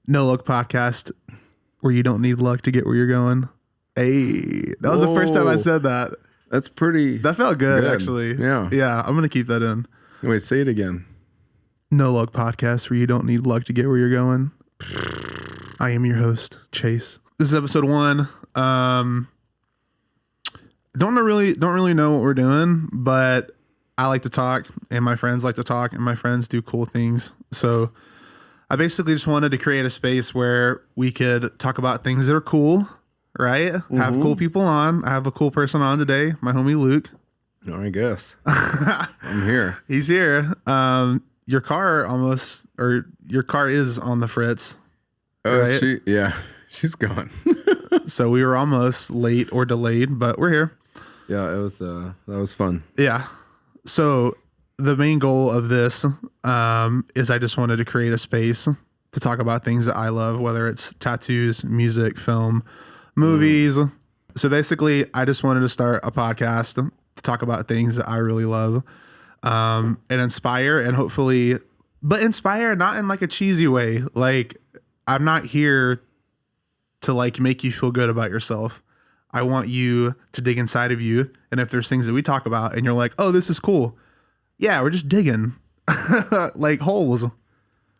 No Luck Podcast, where you don't need luck to get where you're going. Hey, that was the first time I said that. That's pretty. That felt good, actually. Yeah. Yeah, I'm going to keep that in. Wait, say it again. No Luck Podcast, where you don't need luck to get where you're going. I am your host, Chase. This is episode 1. Don't really know what we're doing, but I like to talk, and my friends like to talk, and my friends do cool things. So I basically just wanted to create a space where we could talk about things that are cool, right? Mm-hmm. Have cool people on. I have a cool person on today, my homie Luke. I guess. I'm here. He's here. Your car is on the fritz. Oh, right? She's gone. So we were almost late or delayed, but we're here. Yeah, that was fun. Yeah. So the main goal of this is I just wanted to create a space to talk about things that I love, whether it's tattoos, music, film, movies. So basically, I just wanted to start a podcast to talk about things that I really love and inspire, and hopefully, but inspire not in like a cheesy way. Like, I'm not here to like make you feel good about yourself. I want you to dig inside of you. And if there's things that we talk about and you're like, oh, this is cool. Yeah, we're just digging like holes.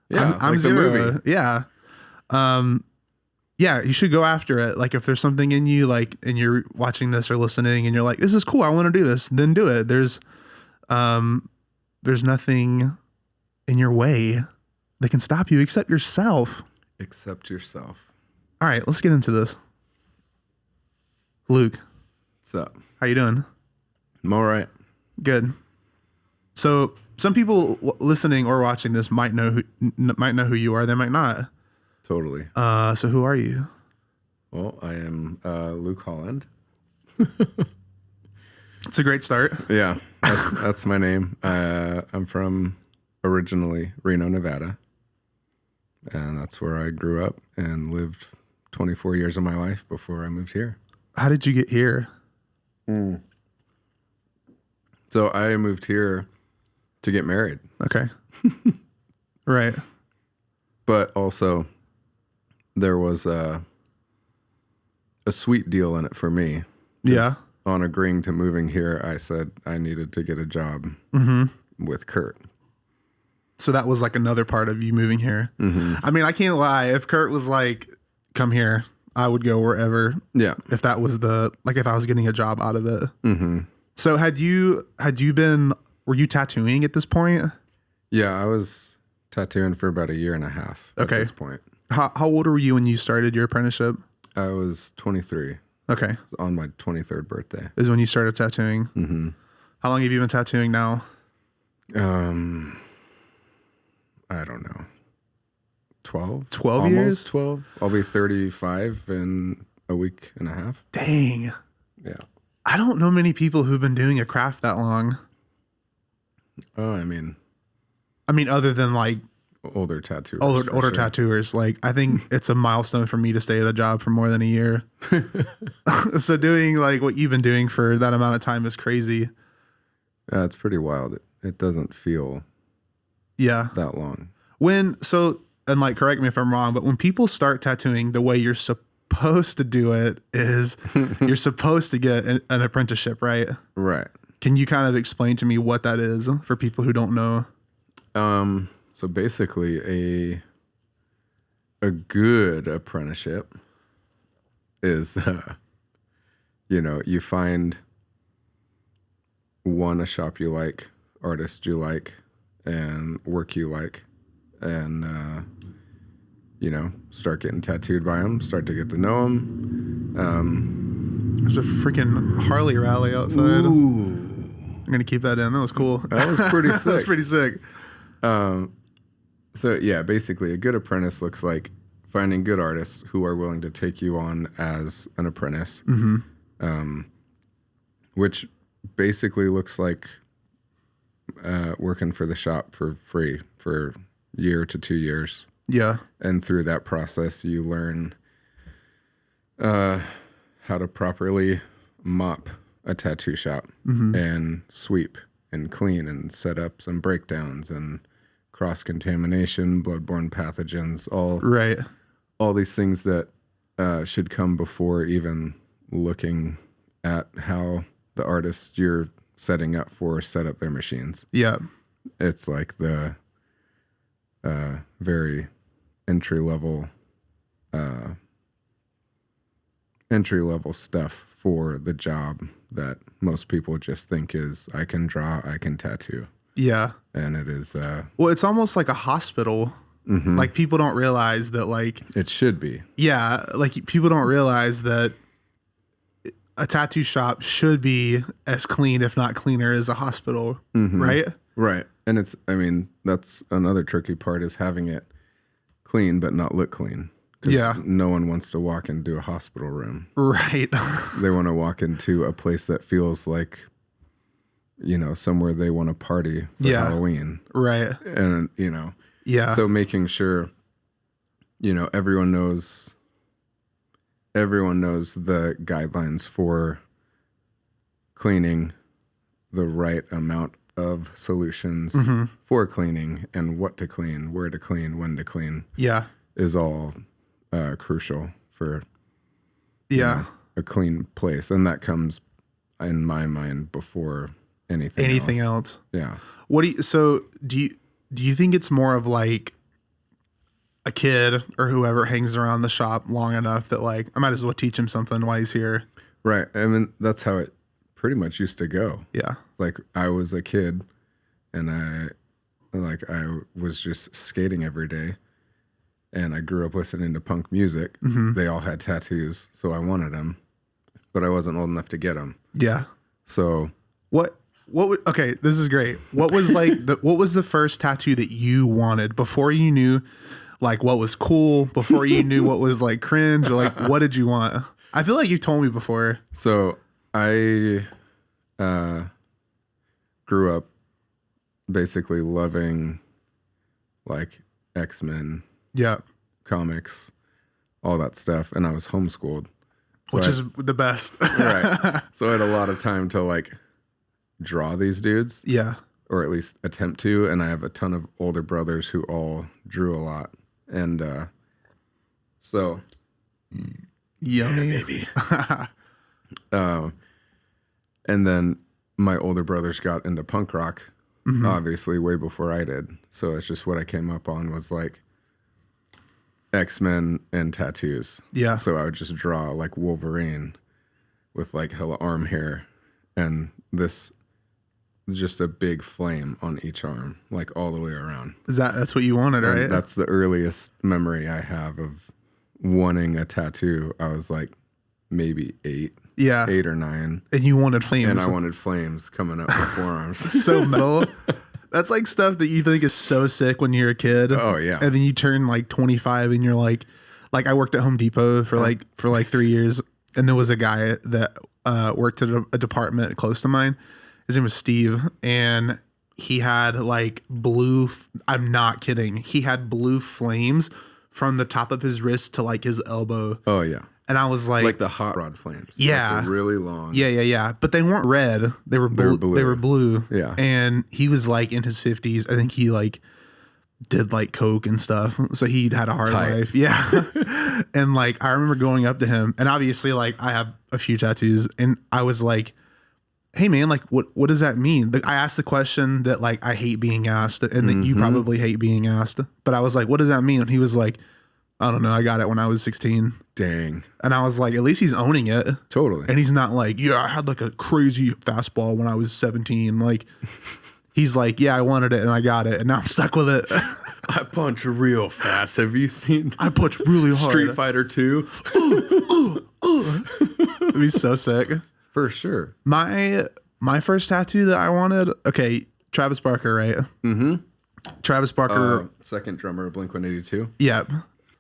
Yeah, I'm like zero. the movie. Yeah. Yeah, you should go after it. Like if there's something in you, like, and you're watching this or listening and you're like, this is cool, I want to do this, then do it. There's nothing in your way that can stop you except yourself. Except yourself. All right, let's get into this. Luke. What's up? How you doing? I'm all right. Good. So some people listening or watching this might know who you are. They might not. Totally. So who are you? Well, I am Luke Holland. It's a great start. Yeah, that's my name. I'm from originally Reno, Nevada. And that's where I grew up and lived 24 years of my life before I moved here. How did you get here? So I moved here to get married. Okay. Right. But also there was a sweet deal in it for me. Yeah. On agreeing to moving here, I said I needed to get a job with Kurt. So that was like another part of you moving here. Mm-hmm. I mean, I can't lie. If Kurt was like, come here, I would go wherever. Yeah. If that was if I was getting a job out of it. Mm-hmm. So were you tattooing at this point? Yeah, I was tattooing for about a year and a half at this point. How old were you when you started your apprenticeship? I was 23. Okay. On my 23rd birthday. Is when you started tattooing. Mm-hmm. How long have you been tattooing now? I don't know. 12? 12 Almost years? 12. I'll be 35 in a week and a half. Dang. Yeah. I don't know many people who've been doing a craft that long. Oh, I mean, other than like older tattooers. Older tattooers. Like, I think it's a milestone for me to stay at a job for more than a year. So doing like what you've been doing for that amount of time is crazy. Yeah, it's pretty wild. It doesn't feel that long. And like, correct me if I'm wrong, but when people start tattooing, the way you're supposed to do it is you're supposed to get an apprenticeship, right? Right. Can you kind of explain to me what that is for people who don't know? So basically a good apprenticeship is, you find a shop you like, artist you like, and work you like, and, start getting tattooed by them, start to get to know them. There's a freaking Harley rally outside. Ooh. I'm going to keep that in. That was cool. That was pretty sick. That was pretty sick. So yeah, basically a good apprentice looks like finding good artists who are willing to take you on as an apprentice, which basically looks like working for the shop for free for a year to 2 years. Yeah. And through that process, you learn how to properly mop a tattoo shop and sweep and clean and set up some breakdowns and cross-contamination, bloodborne pathogens, right. all these things that should come before even looking at how the artist you're setting up for set up their machines. Yeah. It's like the very entry-level stuff for the job that most people just think is, I can draw, I can tattoo. Yeah. And it is... well, it's almost like a hospital. Mm-hmm. Like, people don't realize that, like... It should be. Yeah. Like, people don't realize that a tattoo shop should be as clean, if not cleaner, as a hospital. Mm-hmm. Right? Right. And it's... I mean, that's another tricky part, is having it clean but not look clean. Yeah. No one wants to walk into a hospital room. Right. They want to walk into a place that feels like, you know, somewhere they want to party for Halloween. Right. And, you know. Yeah. So making sure, you know, everyone knows the guidelines for cleaning, the right amount of solutions for cleaning, and what to clean, where to clean, when to clean. Yeah. Is all crucial for a clean place. And that comes, in my mind, before anything else. Yeah. Do you think it's more of like a kid or whoever hangs around the shop long enough that, like, I might as well teach him something while he's here? Right. I mean, that's how it pretty much used to go. Yeah. Like, I was a kid and I was just skating every day, and I grew up listening to punk music. Mm-hmm. They all had tattoos, so I wanted them, but I wasn't old enough to get them. Yeah. So okay, this is great. What was like what was the first tattoo that you wanted before you knew like what was cool, before you knew what was like cringe, or like what did you want? I feel like you've told me before. So I grew up basically loving like X-Men, comics, all that stuff, and I was homeschooled, which is the best. Right. So I had a lot of time to like draw these dudes. Yeah. Or at least attempt to. And I have a ton of older brothers who all drew a lot. And so yummy, baby. And then my older brothers got into punk rock, obviously way before I did. So it's just what I came up on was like X-Men and tattoos. Yeah. So I would just draw like Wolverine with like hella arm hair, and this is just a big flame on each arm, like all the way around. That's what you wanted, and right? That's the earliest memory I have of wanting a tattoo. I was like maybe 8. Yeah. 8 or 9. And you wanted flames. And I wanted flames coming up my forearms. It's so metal. That's like stuff that you think is so sick when you're a kid. Oh yeah. And then you turn like 25 and you're like I worked at Home Depot for like 3 years, and there was a guy that worked at a department close to mine. His name was Steve, and he had like blue. I'm not kidding. He had blue flames from the top of his wrist to like his elbow. Oh yeah. And I was like the hot rod flames. Yeah. Like really long. Yeah. But they weren't red. They were blue. They were blue. Yeah. And he was like in his 50s. I think he like did like coke and stuff. So he had a hard life. Yeah. And like, I remember going up to him, and obviously like I have a few tattoos, and I was like, hey man, like what does that mean? I asked the question that like I hate being asked, and that you probably hate being asked. But I was like, what does that mean? And he was like, I don't know. I got it when I was 16. Dang. And I was like, at least he's owning it. Totally. And he's not like, yeah, I had like a crazy fastball when I was 17. Like, he's like, yeah, I wanted it and I got it, and now I'm stuck with it. I punch real fast. Have you seen? I punch really hard. Street Fighter 2. It'd be so sick. For sure. My first tattoo that I wanted. Okay, Travis Barker, right? Mm-hmm. Travis Barker, second drummer of Blink-182. Yep.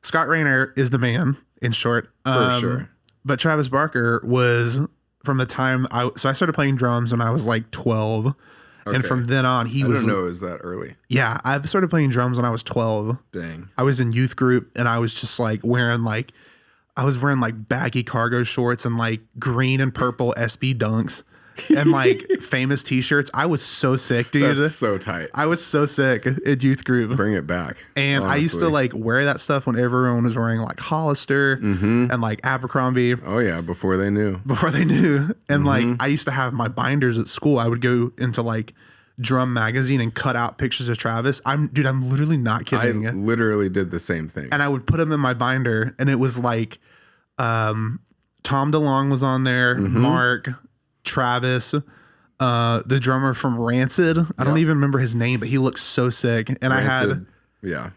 Scott Raynor is the man, in short. For sure. But Travis Barker was from the time I started playing drums when I was like 12. Okay. And from then on, I don't know, is that early? Yeah, I started playing drums when I was 12. Dang. I was in youth group, and I was just like wearing baggy cargo shorts and like green and purple SB dunks. and like famous t-shirts. I was so sick, dude. That's so tight. I was so sick at youth group. Bring it back. And honestly. I used to like wear that stuff when everyone was wearing like Hollister and like Abercrombie. Oh yeah, before they knew. And like I used to have my binders at school. I would go into like Drum magazine and cut out pictures of Travis. I'm literally not kidding. I literally did the same thing. And I would put them in my binder, and it was like Tom DeLonge was on there, Mark, Travis, the drummer from Rancid. I don't even remember his name, but he looked so sick. And Rancid,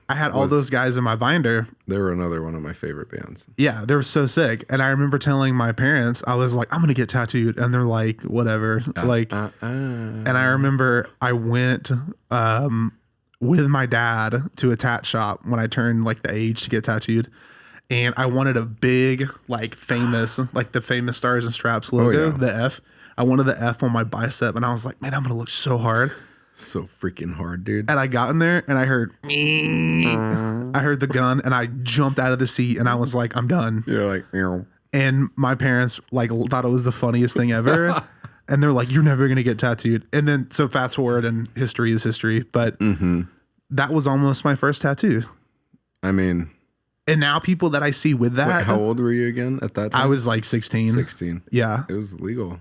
I had all those guys in my binder. They were another one of my favorite bands. Yeah, they were so sick. And I remember telling my parents, I was like, I'm going to get tattooed. And they're like, whatever. And I remember I went with my dad to a tat shop when I turned like the age to get tattooed. And I wanted a big, like famous, like the famous Stars and Straps logo, the F. I wanted the F on my bicep. And I was like, man, I'm going to look so hard. So freaking hard, dude. And I got in there and I heard the gun and I jumped out of the seat and I was like, I'm done. You're like, ew. And my parents like thought it was the funniest thing ever. And they're like, you're never going to get tattooed. And then, so fast forward and history is history. But that was almost my first tattoo. I mean. And now people that I see with that. Wait, how old were you again at that time? I was like 16. 16. Yeah. It was legal.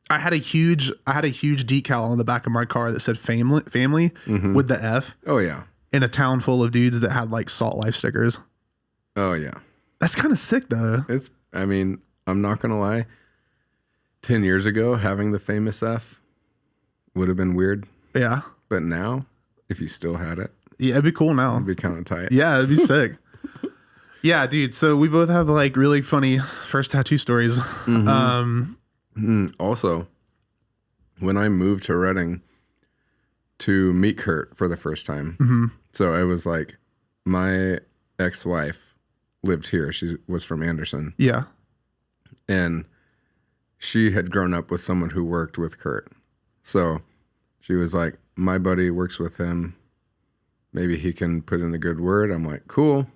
I had a huge decal on the back of my car that said family with the F. Oh yeah. In a town full of dudes that had like Salt Life stickers. Oh yeah. That's kind of sick though. I mean, I'm not going to lie. 10 years ago, having the famous F would have been weird. Yeah. But now, if you still had it. Yeah, it'd be cool now. It'd be kind of tight. Yeah, it'd be sick. Yeah, dude. So we both have like really funny first tattoo stories. Also, when I moved to Reading to meet Kurt for the first time, so it was like my ex-wife lived here. She was from Anderson. Yeah. And she had grown up with someone who worked with Kurt. So she was like, my buddy works with him. Maybe he can put in a good word. I'm like, cool.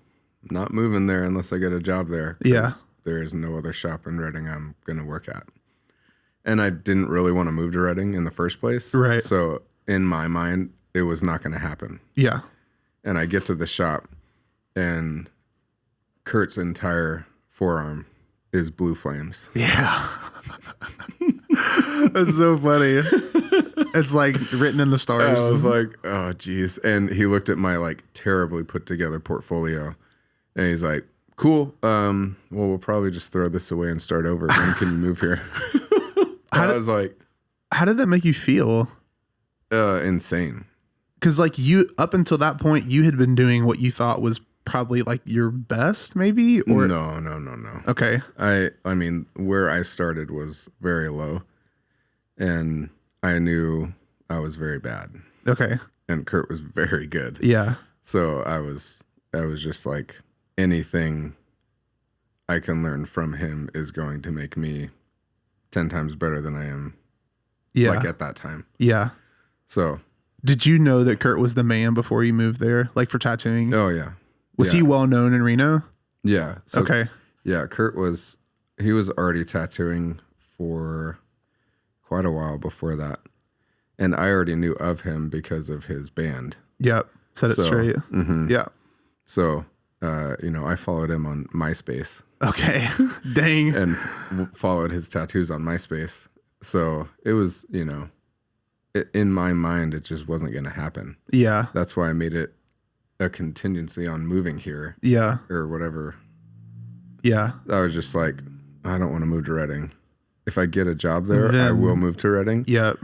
I'm not moving there unless I get a job there. Yeah. There is no other shop in Reading I'm going to work at. And I didn't really want to move to Reading in the first place. Right. So in my mind, it was not going to happen. Yeah. And I get to the shop and Kurt's entire forearm is blue flames. Yeah. That's so funny. It's like written in the stars. I was like, oh, geez. And he looked at my like terribly put together portfolio and he's like, cool. Well, we'll probably just throw this away and start over. When can you move here? I was like, how did that make you feel? Insane. Because like you, up until that point, you had been doing what you thought was probably like your best, maybe? Or No. Okay. I mean, where I started was very low, and I knew I was very bad. Okay. And Kurt was very good. Yeah. So I was just like, anything I can learn from him is going to make me 10 times better than I am. Yeah. Like at that time. Yeah. So. Did you know that Kurt was the man before you moved there? Like for tattooing? Oh yeah. Was he well known in Reno? Yeah. So, okay. Yeah. Kurt was already tattooing for quite a while before that. And I already knew of him because of his band. Yep. Set it straight. Yeah. So, I followed him on MySpace. Okay. Dang. And followed his tattoos on MySpace. So it was, in my mind, it just wasn't going to happen. Yeah. That's why I made it a contingency on moving here. Yeah. Or whatever. Yeah. I was just like, I don't want to move to Reading. If I get a job there, I will move to Reading. Yep.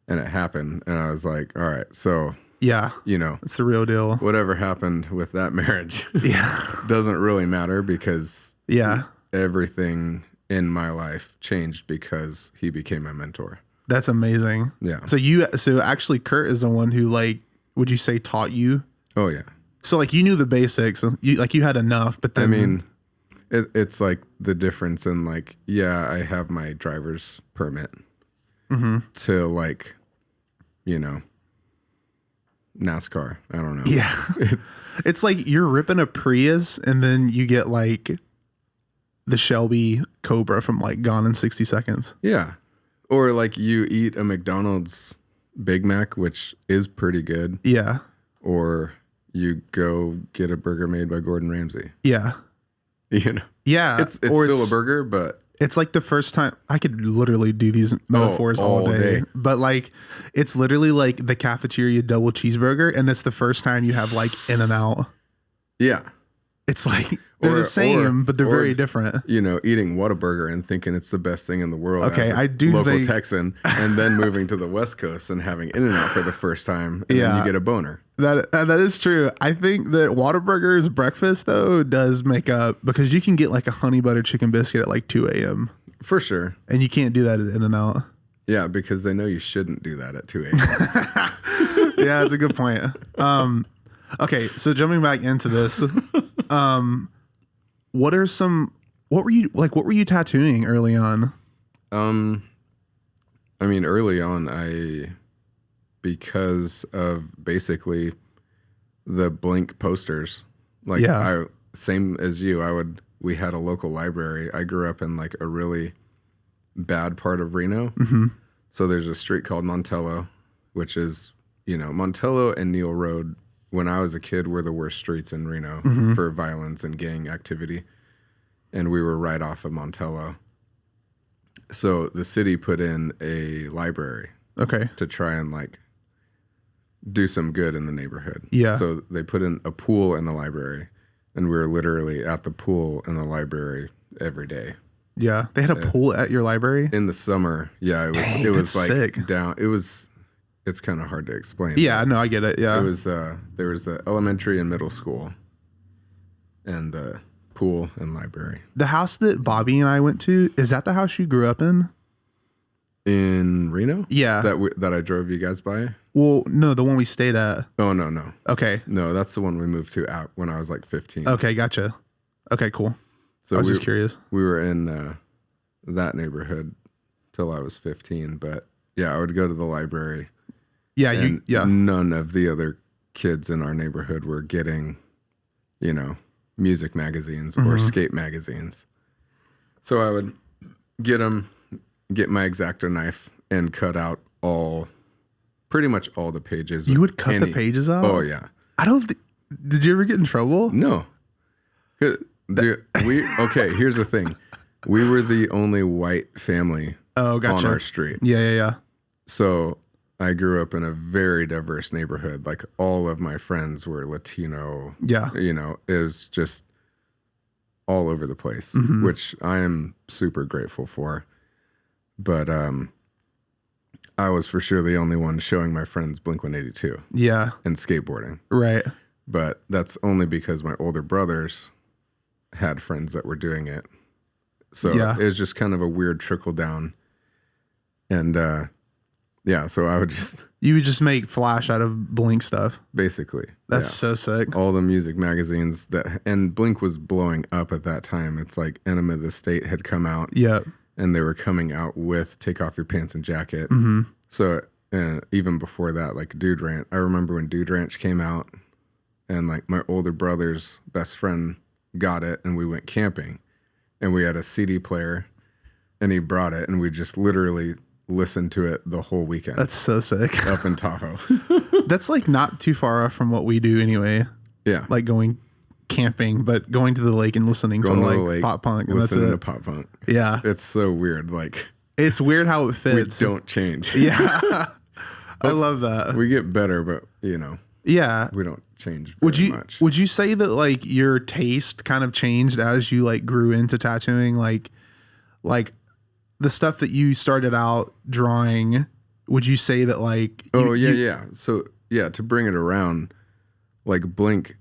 And it happened. And I was like, all right, so. Yeah. It's the real deal. Whatever happened with that marriage. Yeah. Doesn't really matter because. Yeah. Everything in my life changed because he became my mentor. That's amazing. Yeah. So actually Kurt is the one who like, would you say taught you? Oh yeah. So like you knew the basics, you had enough, but then. I mean, it's like the difference in like, yeah, I have my driver's permit to like, NASCAR. I don't know. Yeah. It's like you're ripping a Prius and then you get like the Shelby Cobra from like Gone in 60 Seconds. Yeah. Or like you eat a McDonald's Big Mac, which is pretty good. Yeah. Or you go get a burger made by Gordon Ramsay. Yeah. You know? Yeah. It's still a burger, but it's like the first time I could literally do these metaphors all day. But like, it's literally like the cafeteria double cheeseburger. And it's the first time you have like In-N-Out. Yeah. It's like they're the same, but they're very different. You know, eating Whataburger and thinking it's the best thing in the world. Okay, I do local Texan, and then moving to the West Coast and having In-N-Out for the first time, and then you get a boner. That is true. I think that Whataburger's breakfast though does make up because you can get like a honey butter chicken biscuit at like 2 a.m. for sure, and you can't do that at In-N-Out. Yeah, because they know you shouldn't do that at 2 a.m. Yeah, that's a good point. Okay, so jumping back into this, what were you tattooing early on? I mean, early on, because of basically the Blink posters, like same as you, we had a local library. I grew up in like a really bad part of Reno. Mm-hmm. So there's a street called Montello, which is, Montello and Neal Road, when I was a kid, were the worst streets in Reno for violence and gang activity. And we were right off of Montello. So the city put in a library to try and like do some good in the neighborhood. Yeah. So they put in a pool in the library, and we were literally at the pool in the library every day. Yeah. They had a pool at your library? In the summer. Yeah. It was like sick. It's kind of hard to explain. Yeah, no, I get it. Yeah. It was there was a elementary and middle school, and the pool and library. The house that Bobby and I went to, is that the house you grew up in? In Reno? Yeah. That I drove you guys by? Well, no, the one we stayed at. Oh, no. Okay. No, that's the one we moved to out when I was like 15. Okay, gotcha. Okay, cool. So I was just curious. We were in that neighborhood till I was 15, but yeah, I would go to the library. Yeah, none of the other kids in our neighborhood were getting, music magazines or skate magazines. So I would get my X-Acto knife and cut out pretty much all the pages. You would cut the pages out? Oh yeah. Did you ever get in trouble? No. Here's the thing. We were the only white family on our street. Yeah. So I grew up in a very diverse neighborhood. Like all of my friends were Latino. Yeah. It was just all over the place, which I am super grateful for. But I was for sure the only one showing my friends Blink-182. Yeah. And skateboarding. Right. But that's only because my older brothers had friends that were doing it. So it was just kind of a weird trickle down. And so I would just... You would just make Flash out of Blink stuff. Basically. That's so sick. All the music magazines and Blink was blowing up at that time. It's like Enema of the State had come out. Yeah. And they were coming out with Take Off Your Pants and Jacket. So even before that, like Dude Ranch. I remember when Dude Ranch came out, and like my older brother's best friend got it, and we went camping, and we had a CD player, and he brought it, and we just literally listened to it the whole weekend. That's so sick. Up in Tahoe. That's like not too far off from what we do anyway. Yeah. Like going camping, but going to the lake and listening to like pop punk. And listening that's to pop punk. Yeah. It's so weird. Like it's weird how it fits. We don't change. Yeah. I love that. We get better, but yeah, we don't change very much. Would you say that like your taste kind of changed as you like grew into tattooing? Like the stuff that you started out drawing, would you say that like... Yeah. So yeah, to bring it around, like Blink,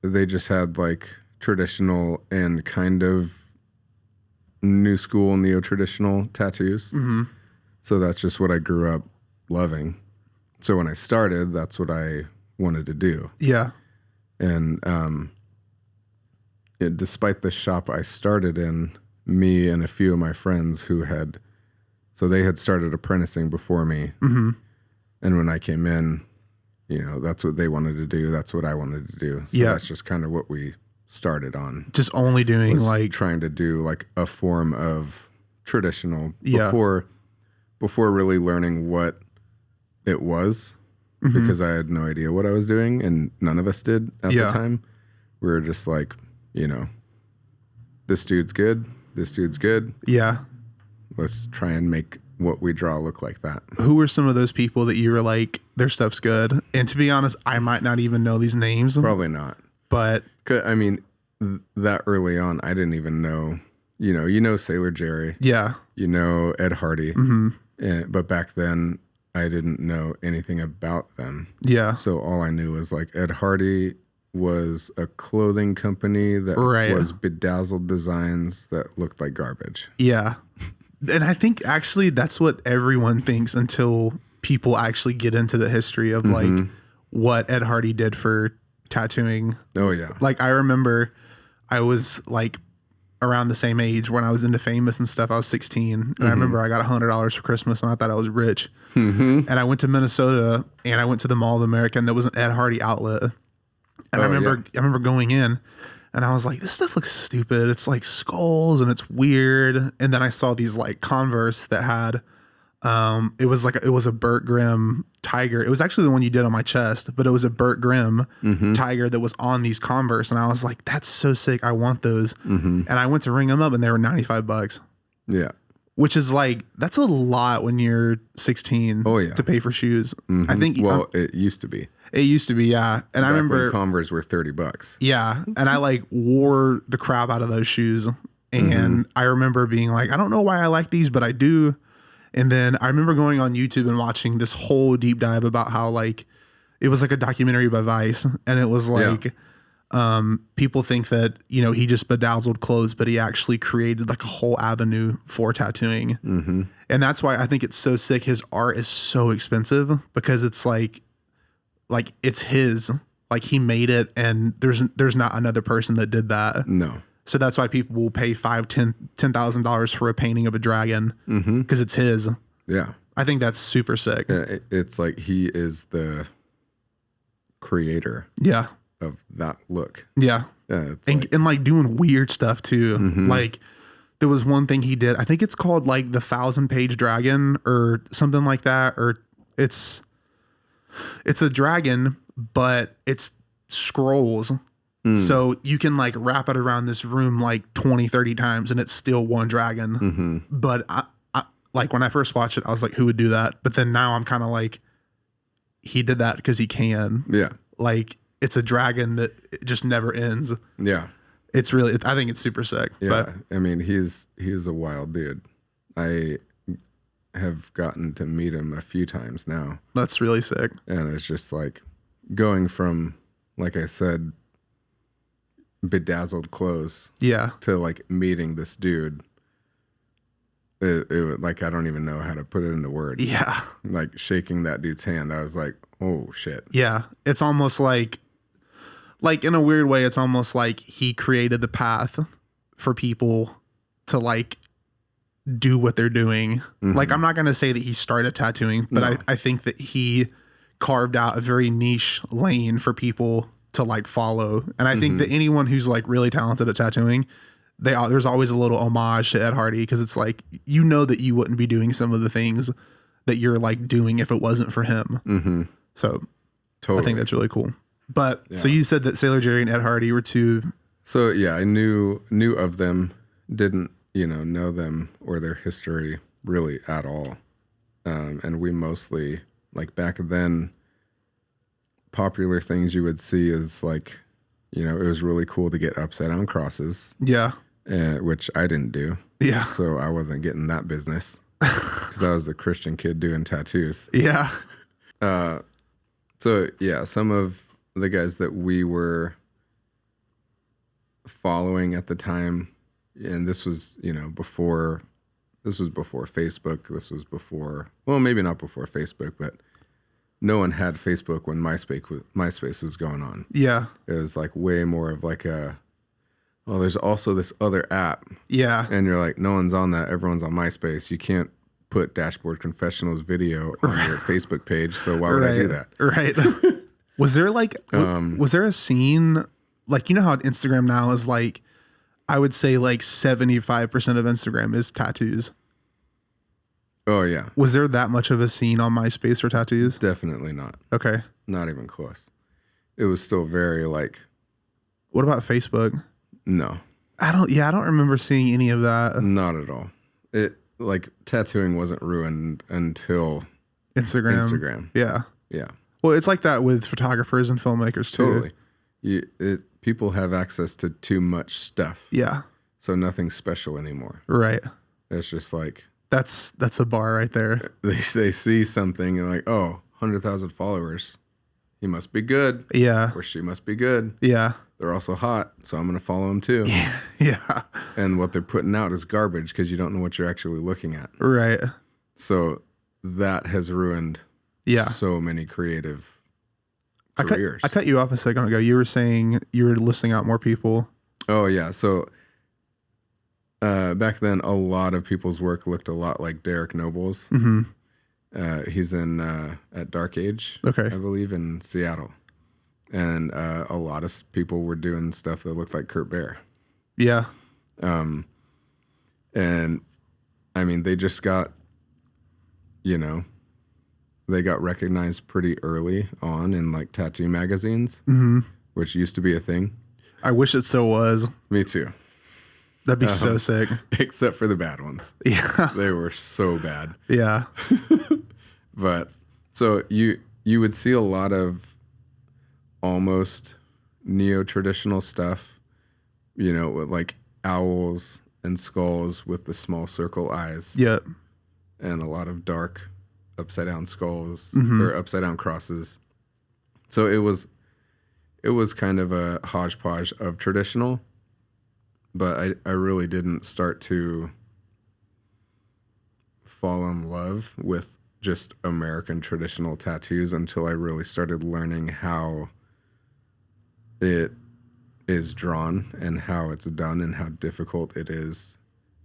they just had like traditional and kind of new school neo-traditional tattoos. So that's just what I grew up loving. So when I started, that's what I wanted to do. Yeah. And despite the shop I started in, me and a few of my friends they had started apprenticing before me. And when I came in, that's what they wanted to do. That's what I wanted to do. So that's just kind of what we started on. Just only doing like trying to do like a form of traditional before really learning what it was, because I had no idea what I was doing, and none of us did at the time. We were just like, this dude's good. This dude's good. Yeah. Let's try and make what we draw look like that. Who were some of those people that you were like, their stuff's good? And to be honest, I might not even know these names. Probably not. But I mean, that early on, I didn't even know, you know Sailor Jerry. Yeah. You know Ed Hardy. But back then, I didn't know anything about them. Yeah. So all I knew was like Ed Hardy was a clothing company that was bedazzled designs that looked like garbage. Yeah. And I think actually that's what everyone thinks until people actually get into the history of like what Ed Hardy did for tattooing. Oh yeah. Like I remember I was like around the same age when I was into Famous and stuff. I was 16 and I remember I got $100 for Christmas and I thought I was rich. And I went to Minnesota and I went to the Mall of America and there was an Ed Hardy outlet. And I remember going in and I was like, this stuff looks stupid. It's like skulls and it's weird. And then I saw these like Converse that had, it was a Burt Grimm tiger. It was actually the one you did on my chest, but it was a Burt Grimm tiger that was on these Converse. And I was like, that's so sick. I want those. And I went to ring them up and they were $95. Yeah. Which is like, that's a lot when you're 16 to pay for shoes. I think. Well, it used to be. It used to be, yeah. And I remember when Converse were $30. Yeah. And I like wore the crap out of those shoes. And I remember being like, I don't know why I like these, but I do. And then I remember going on YouTube and watching this whole deep dive about how like, it was like a documentary by Vice. And it was like, people think that, he just bedazzled clothes, but he actually created like a whole avenue for tattooing. And that's why I think it's so sick. His art is so expensive because it's like it's his, like he made it and there's not another person that did that. No. So that's why people will pay $10,000 for a painting of a dragon because it's his. Yeah. I think that's super sick. It's like he is the creator. Yeah. Of that look. Yeah. And like doing weird stuff too. Like there was one thing he did, I think it's called like the 1,000-page dragon or something like that. Or it's a dragon, but it's scrolls. So you can like wrap it around this room like 20, 30 times and it's still one dragon. But I like when I first watched it, I was like, who would do that? But then now I'm kind of like, he did that because he can. Yeah. Like it's a dragon that just never ends. Yeah. It's really, I think it's super sick. Yeah. But, I mean, he's a wild dude. I have gotten to meet him a few times now. That's really sick. And it's just like going from, like I said, bedazzled clothes to like meeting this dude. It like, I don't even know how to put it into words. Yeah. Like shaking that dude's hand. I was like, oh shit. Yeah. It's almost like in a weird way, it's almost like he created the path for people to like do what they're doing. Like, I'm not going to say that he started tattooing, but I think that he carved out a very niche lane for people to like follow. And I think that anyone who's like really talented at tattooing, there's always a little homage to Ed Hardy because it's like, that you wouldn't be doing some of the things that you're like doing if it wasn't for him. So totally. I think that's really cool. But so you said that Sailor Jerry and Ed Hardy were two. So yeah, I knew of them, didn't know them or their history really at all. And we mostly, like back then, popular things you would see is like, it was really cool to get upside down crosses. Yeah. Which I didn't do. Yeah. So I wasn't getting that business because I was a Christian kid doing tattoos. Yeah. So yeah, some of the guys that we were following at the time, and this was, before Facebook. This was before, well, maybe not before Facebook, but no one had Facebook when MySpace was going on. Yeah. It was like way more of like there's also this other app. Yeah. And you're like, no one's on that. Everyone's on MySpace. You can't put Dashboard Confessionals video on your Facebook page. So why would I do that? Right. Was there like, was there a scene, like, how Instagram now is like, I would say like 75% of Instagram is tattoos. Oh, yeah. Was there that much of a scene on MySpace for tattoos? Definitely not. Okay. Not even close. It was still very like... What about Facebook? No. I don't remember seeing any of that. Not at all. It like tattooing wasn't ruined until Instagram. Yeah. Yeah. Well, it's like that with photographers and filmmakers too. Totally. People have access to too much stuff. Yeah. So nothing's special anymore. Right. It's just like... That's a bar right there. They see something and like, oh, 100,000 followers. He must be good. Yeah. Or she must be good. Yeah. They're also hot, so I'm going to follow them too. Yeah. And what they're putting out is garbage because you don't know what you're actually looking at. Right. So that has ruined so many creative careers. I cut you off a second ago. You were saying you were listing out more people. Oh, yeah. So back then, a lot of people's work looked a lot like Derek Noble's. Mm-hmm. He's in at Dark Age, okay, I believe, in Seattle. And a lot of people were doing stuff that looked like Kurt Bear. Yeah. And I mean, they just got, they got recognized pretty early on in like tattoo magazines, mm-hmm. which used to be a thing. I wish it so was. Me too. That'd be so sick. Except for the bad ones. Yeah. They were so bad. Yeah. But so you would see a lot of almost neo-traditional stuff, with like owls and skulls with the small circle eyes. Yep. And a lot of dark upside down skulls, mm-hmm. or upside down crosses. So it was kind of a hodgepodge of traditional, but I really didn't start to fall in love with just American traditional tattoos until I really started learning how it is drawn and how it's done and how difficult it is,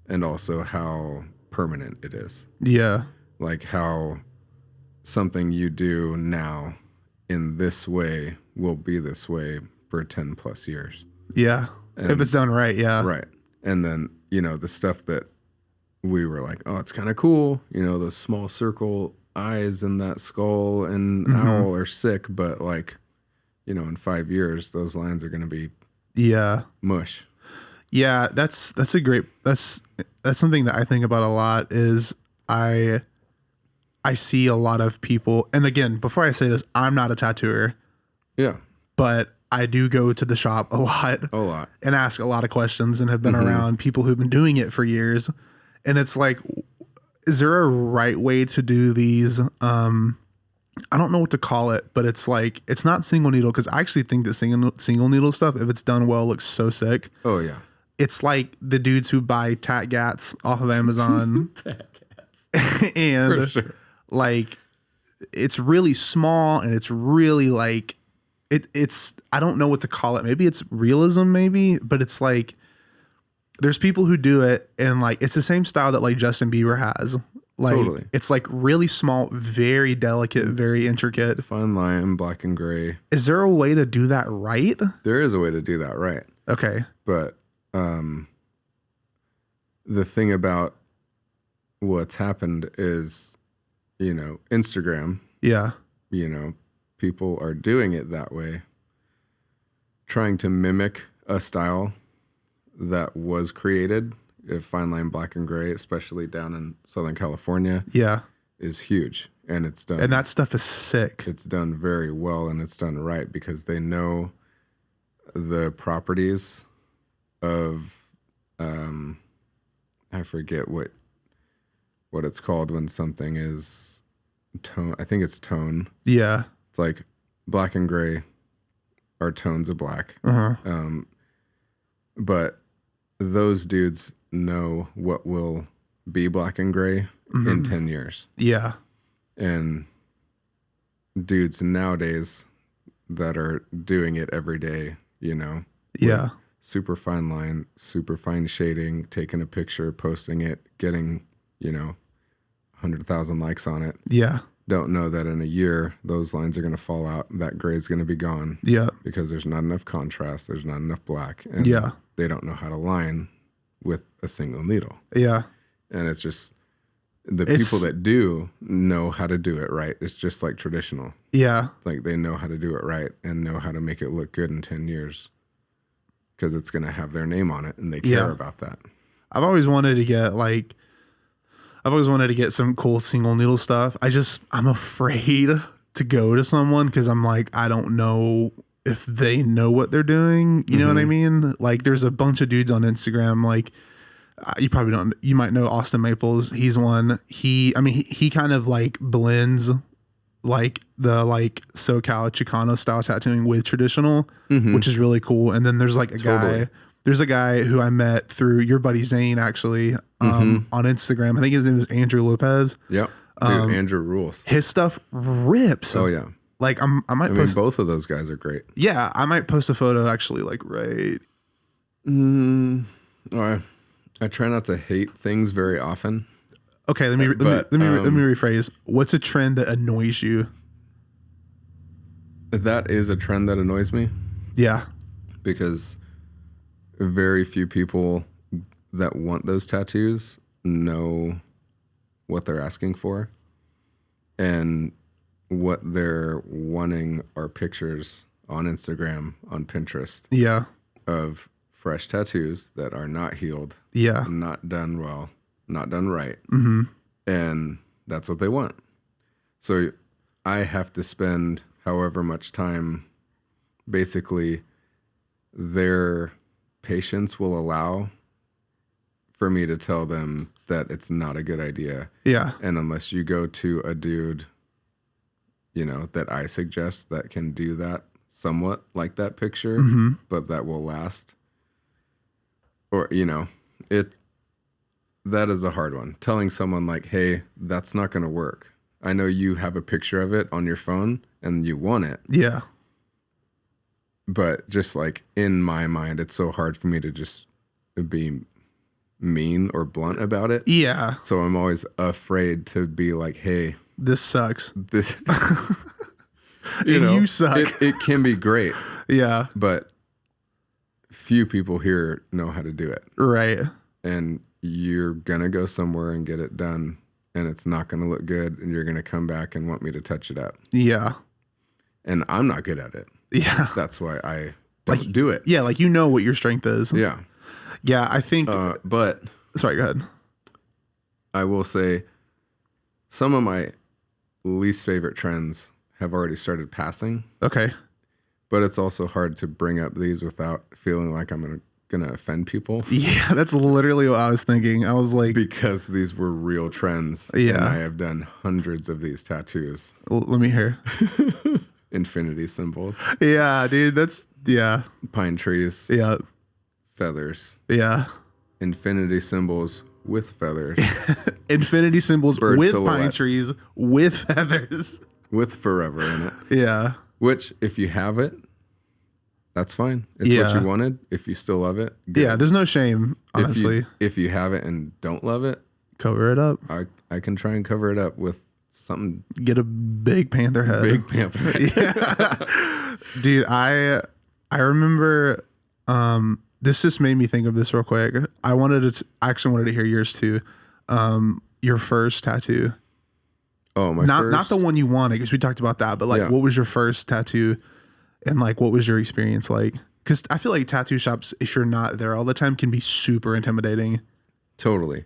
and also how permanent it is. Yeah. Like how something you do now in this way will be this way for 10 plus years. Yeah. And, if it's done right. Yeah. Right. And then, the stuff that we were like, oh, it's kind of cool. Those small circle eyes and that skull and mm-hmm. owl are sick, but like, in 5 years, those lines are going to be mush. Yeah. That's something that I think about a lot is I see a lot of people, and again, before I say this, I'm not a tattooer. Yeah. But I do go to the shop a lot. And ask a lot of questions and have been mm-hmm. around people who've been doing it for years. And it's like, is there a right way to do these? I don't know what to call it, but it's like, it's not single needle, because I actually think that single needle stuff, if it's done well, looks so sick. Oh, yeah. It's like the dudes who buy Tat Gats off of Amazon. Tat Gats. And for sure. Like, it's really small and it's really like, it's I don't know what to call it. Maybe it's realism, but it's like, there's people who do it and like, it's the same style that like Justin Bieber has. Like, totally. It's like really small, very delicate, very intricate. Fine line, black and gray. Is there a way to do that right? There is a way to do that right. Okay. But the thing about what's happened is, Instagram. Yeah. People are doing it that way, trying to mimic a style that was created. Fine line, black and gray, especially down in Southern California, is huge, and it's done. And that stuff is sick. It's done very well, and it's done right because they know the properties of, I forget what it's called when something is tone. I think it's tone. Yeah, it's like black and gray are tones of black. Uh-huh. But those dudes know what will be black and gray mm-hmm. in 10 years. Yeah. And dudes nowadays that are doing it every day, Yeah. Super fine line, super fine shading, taking a picture, posting it, getting, 100,000 likes on it. Yeah. Don't know that in a year, those lines are going to fall out. That gray's going to be gone. Yeah. Because there's not enough contrast. There's not enough black. And they don't know how to line with a single needle. Yeah. And it's just, The people that do know how to do it right. It's just like traditional. Yeah. Like they know how to do it right and know how to make it look good in 10 years because it's going to have their name on it and they care about that. I've always wanted to get some cool single needle stuff. I'm afraid to go to someone because I'm like, I don't know if they know what they're doing. You know what I mean? Like there's a bunch of dudes on Instagram, like, you might know Austin Maples. He's one. He kind of like blends like the like SoCal Chicano style tattooing with traditional, which is really cool. And then there's like there's a guy who I met through your buddy Zane actually on Instagram. I think his name is Andrew Lopez. Yep. Dude, Andrew rules. His stuff rips. Oh yeah. Like I might post, both of those guys are great. Yeah, I might post a photo actually like right. I try not to hate things very often. Okay, let me rephrase. What's a trend that annoys you? That is a trend that annoys me. Yeah. Because very few people that want those tattoos know what they're asking for. And what they're wanting are pictures on Instagram, on Pinterest. Yeah. Of fresh tattoos that are not healed. Yeah. Not done well, not done right. Mm-hmm. And that's what they want. So I have to spend however much time, basically their patience will allow for me to tell them that it's not a good idea. Yeah. And unless you go to a dude, that I suggest that can do that somewhat like that picture, but that will last. Or, that is a hard one. Telling someone like, hey, that's not going to work. I know you have a picture of it on your phone and you want it. Yeah. But just like in my mind, it's so hard for me to just be mean or blunt about it. Yeah. So I'm always afraid to be like, hey, this sucks. This, you suck. It can be great. Yeah. But few people here know how to do it. Right. And you're going to go somewhere and get it done and it's not going to look good and you're going to come back and want me to touch it up. Yeah. And I'm not good at it. Yeah. That's why I don't do it. Yeah, like what your strength is. Yeah. Yeah, I think but sorry, go ahead. I will say some of my least favorite trends have already started passing. Okay. But it's also hard to bring up these without feeling like I'm going to offend people. Yeah, that's literally what I was thinking. I was like... Because these were real trends. Yeah. And I have done hundreds of these tattoos. Let me hear. Infinity symbols. Yeah, dude, that's... Yeah. Pine trees. Yeah. Feathers. Yeah. Infinity symbols with feathers. Infinity symbols Bird with silhouettes. Pine trees with feathers. With forever in it. Yeah. Which, if you have it, that's fine. It's what you wanted. If you still love it, good. Yeah, there's no shame, honestly. If you have it and don't love it, cover it up. I can try and cover it up with something. Get a big panther head. Big panther head. Yeah. Dude, I remember this just made me think of this real quick. I actually wanted to hear yours too. Your first tattoo. Oh, not the one you wanted, because we talked about that, but like, what was your first tattoo, and like, what was your experience like? Because I feel like tattoo shops, if you're not there all the time, can be super intimidating. Totally.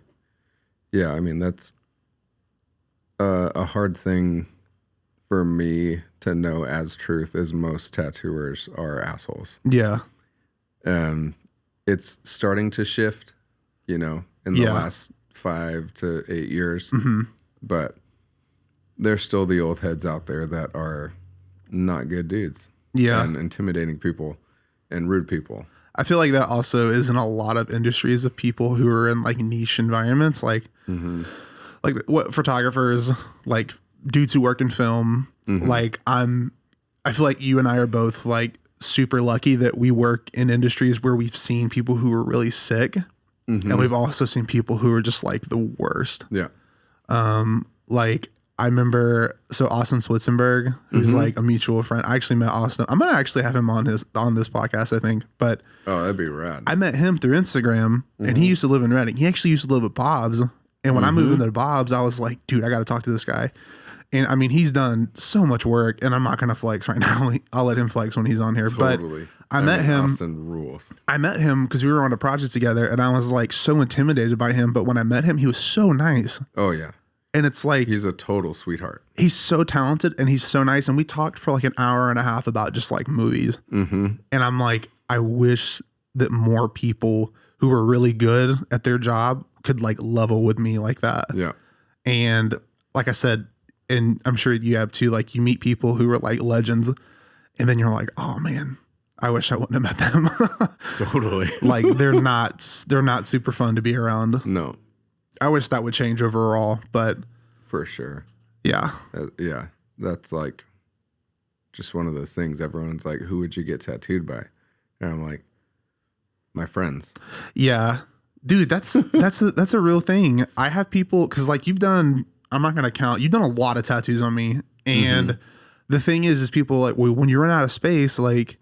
Yeah, I mean, that's a hard thing for me to know as truth, is most tattooers are assholes. Yeah. It's starting to shift, in the last 5 to 8 years, but there's still the old heads out there that are not good dudes. Yeah. And intimidating people and rude people. I feel like that also is in a lot of industries of people who are in like niche environments, like what photographers, like dudes who work in film. Like I feel like you and I are both like super lucky that we work in industries where we've seen people who are really sick, and we've also seen people who are just like the worst. Yeah. Like I remember, so Austin Switzenberg, who's like a mutual friend. I actually met Austin. I'm gonna actually have him on this podcast, I think. But oh, that'd be rad. I met him through Instagram, and he used to live in Reading. He actually used to live at Bob's, And when I moved into Bob's, I was like, dude, I got to talk to this guy. And I mean, he's done so much work, and I'm not going to flex right now. I'll let him flex when he's on here. Totally. But I met him. Austin rules. I met him because we were on a project together, and I was like so intimidated by him. But when I met him, he was so nice. Oh, yeah. And it's like, he's a total sweetheart. He's so talented, and he's so nice. And we talked for like an hour and a half about just like movies. And I'm like, I wish that more people who were really good at their job could like level with me like that. Yeah. And like I said, and I'm sure you have too, like you meet people who are like legends, and then you're like, oh man, I wish I wouldn't have met them. Totally. Like they're not super fun to be around. No. I wish that would change overall, but for sure. Yeah. Yeah. That's like just one of those things. Everyone's like, who would you get tattooed by? And I'm like, my friends. Yeah. Dude, that's a real thing. I have people, cause like you've done a lot of tattoos on me. And the thing is people like, well, when you run out of space, like,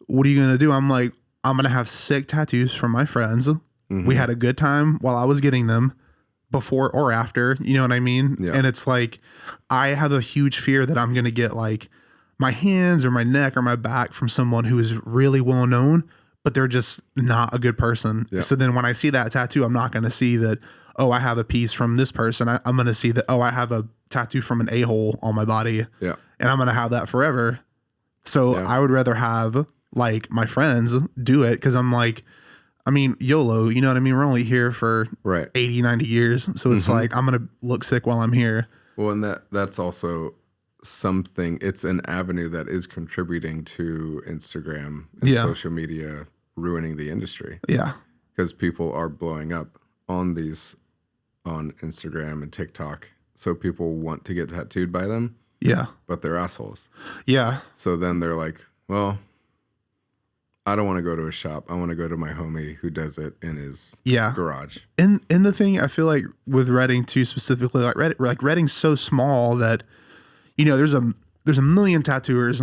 what are you going to do? I'm like, I'm going to have sick tattoos from my friends. We had a good time while I was getting them, before or after, you know what I mean? Yeah. And it's like, I have a huge fear that I'm going to get like my hands or my neck or my back from someone who is really well known, but they're just not a good person. Yeah. So then when I see that tattoo, I'm not going to see that, oh, I have a piece from this person. I'm going to see that, oh, I have a tattoo from an a-hole on my body. Yeah. And I'm going to have that forever. So I would rather have like my friends do it, because I'm like, I mean, YOLO, you know what I mean? We're only here for 80, 90 years. So it's like, I'm going to look sick while I'm here. Well, and that's also something, it's an avenue that is contributing to Instagram and social media ruining the industry. Yeah. Because people are blowing up on Instagram and TikTok. So people want to get tattooed by them. Yeah. But they're assholes. Yeah. So then they're like, well, I don't want to go to a shop. I want to go to my homie who does it in his garage. And the thing I feel like with Reading too, specifically, like Reading's so small that, you know, there's a million tattooers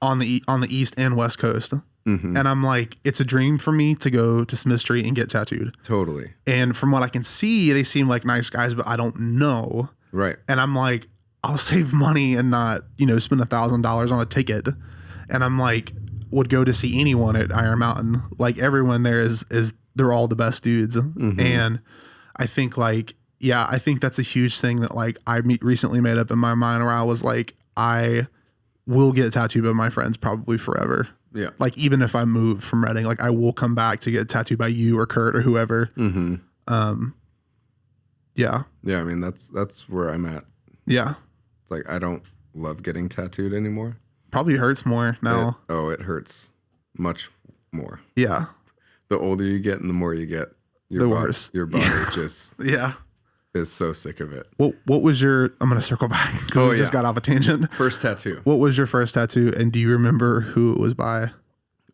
on the East and West Coast. And I'm like, it's a dream for me to go to Smith Street and get tattooed. Totally. And from what I can see, they seem like nice guys, but I don't know. Right. And I'm like, I'll save money and not, you know, spend $1,000 on a ticket. And I'm like, would go to see anyone at Iron Mountain. Like everyone there is they're all the best dudes. And I think like, yeah, I think that's a huge thing that like I recently made up in my mind, where I was like, I will get tattooed by my friends probably forever. Yeah. Like even if I move from Reading, like I will come back to get tattooed by you or Kurt or whoever. Yeah. Yeah. I mean, that's where I'm at. Yeah. It's like, I don't love getting tattooed anymore. Probably hurts more now. It hurts much more. Yeah. The older you get and the more you get, the worse. Your body just is so sick of it. What was your, I'm going to circle back because we just got off a tangent. First tattoo. What was your first tattoo, and do you remember who it was by?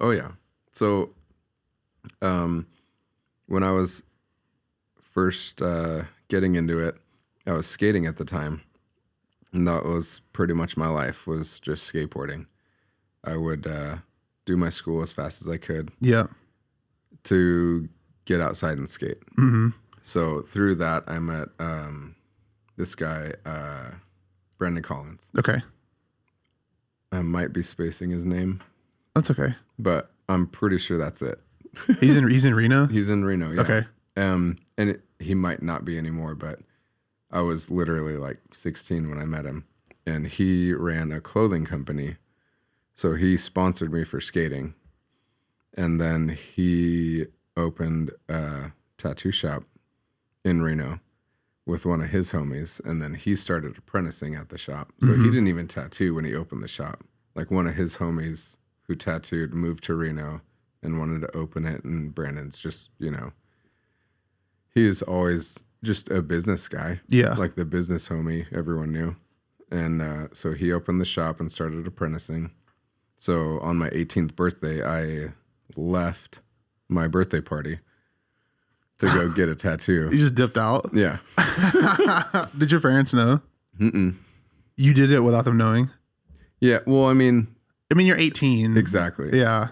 Oh, yeah. So when I was first getting into it, I was skating at the time. And that was pretty much my life, was just skateboarding. I would do my school as fast as I could. Yeah. To get outside and skate. So through that, I met this guy, Brendan Collins. Okay. I might be spacing his name. That's okay. But I'm pretty sure that's it. He's in Reno? He's in Reno, yeah. Okay. And he might not be anymore, but I was literally like 16 when I met him, and he ran a clothing company. So he sponsored me for skating, and then he opened a tattoo shop in Reno with one of his homies, and then he started apprenticing at the shop. So he didn't even tattoo when he opened the shop. Like one of his homies who tattooed moved to Reno and wanted to open it, and Brandon's just, you know, he is always just a business guy. Yeah. Like the business homie everyone knew. And so he opened the shop and started apprenticing. So on my 18th birthday, I left my birthday party to go get a tattoo. You just dipped out? Yeah. Did your parents know? Mm-mm. You did it without them knowing? Yeah. Well, I mean, you're 18. Exactly. Yeah.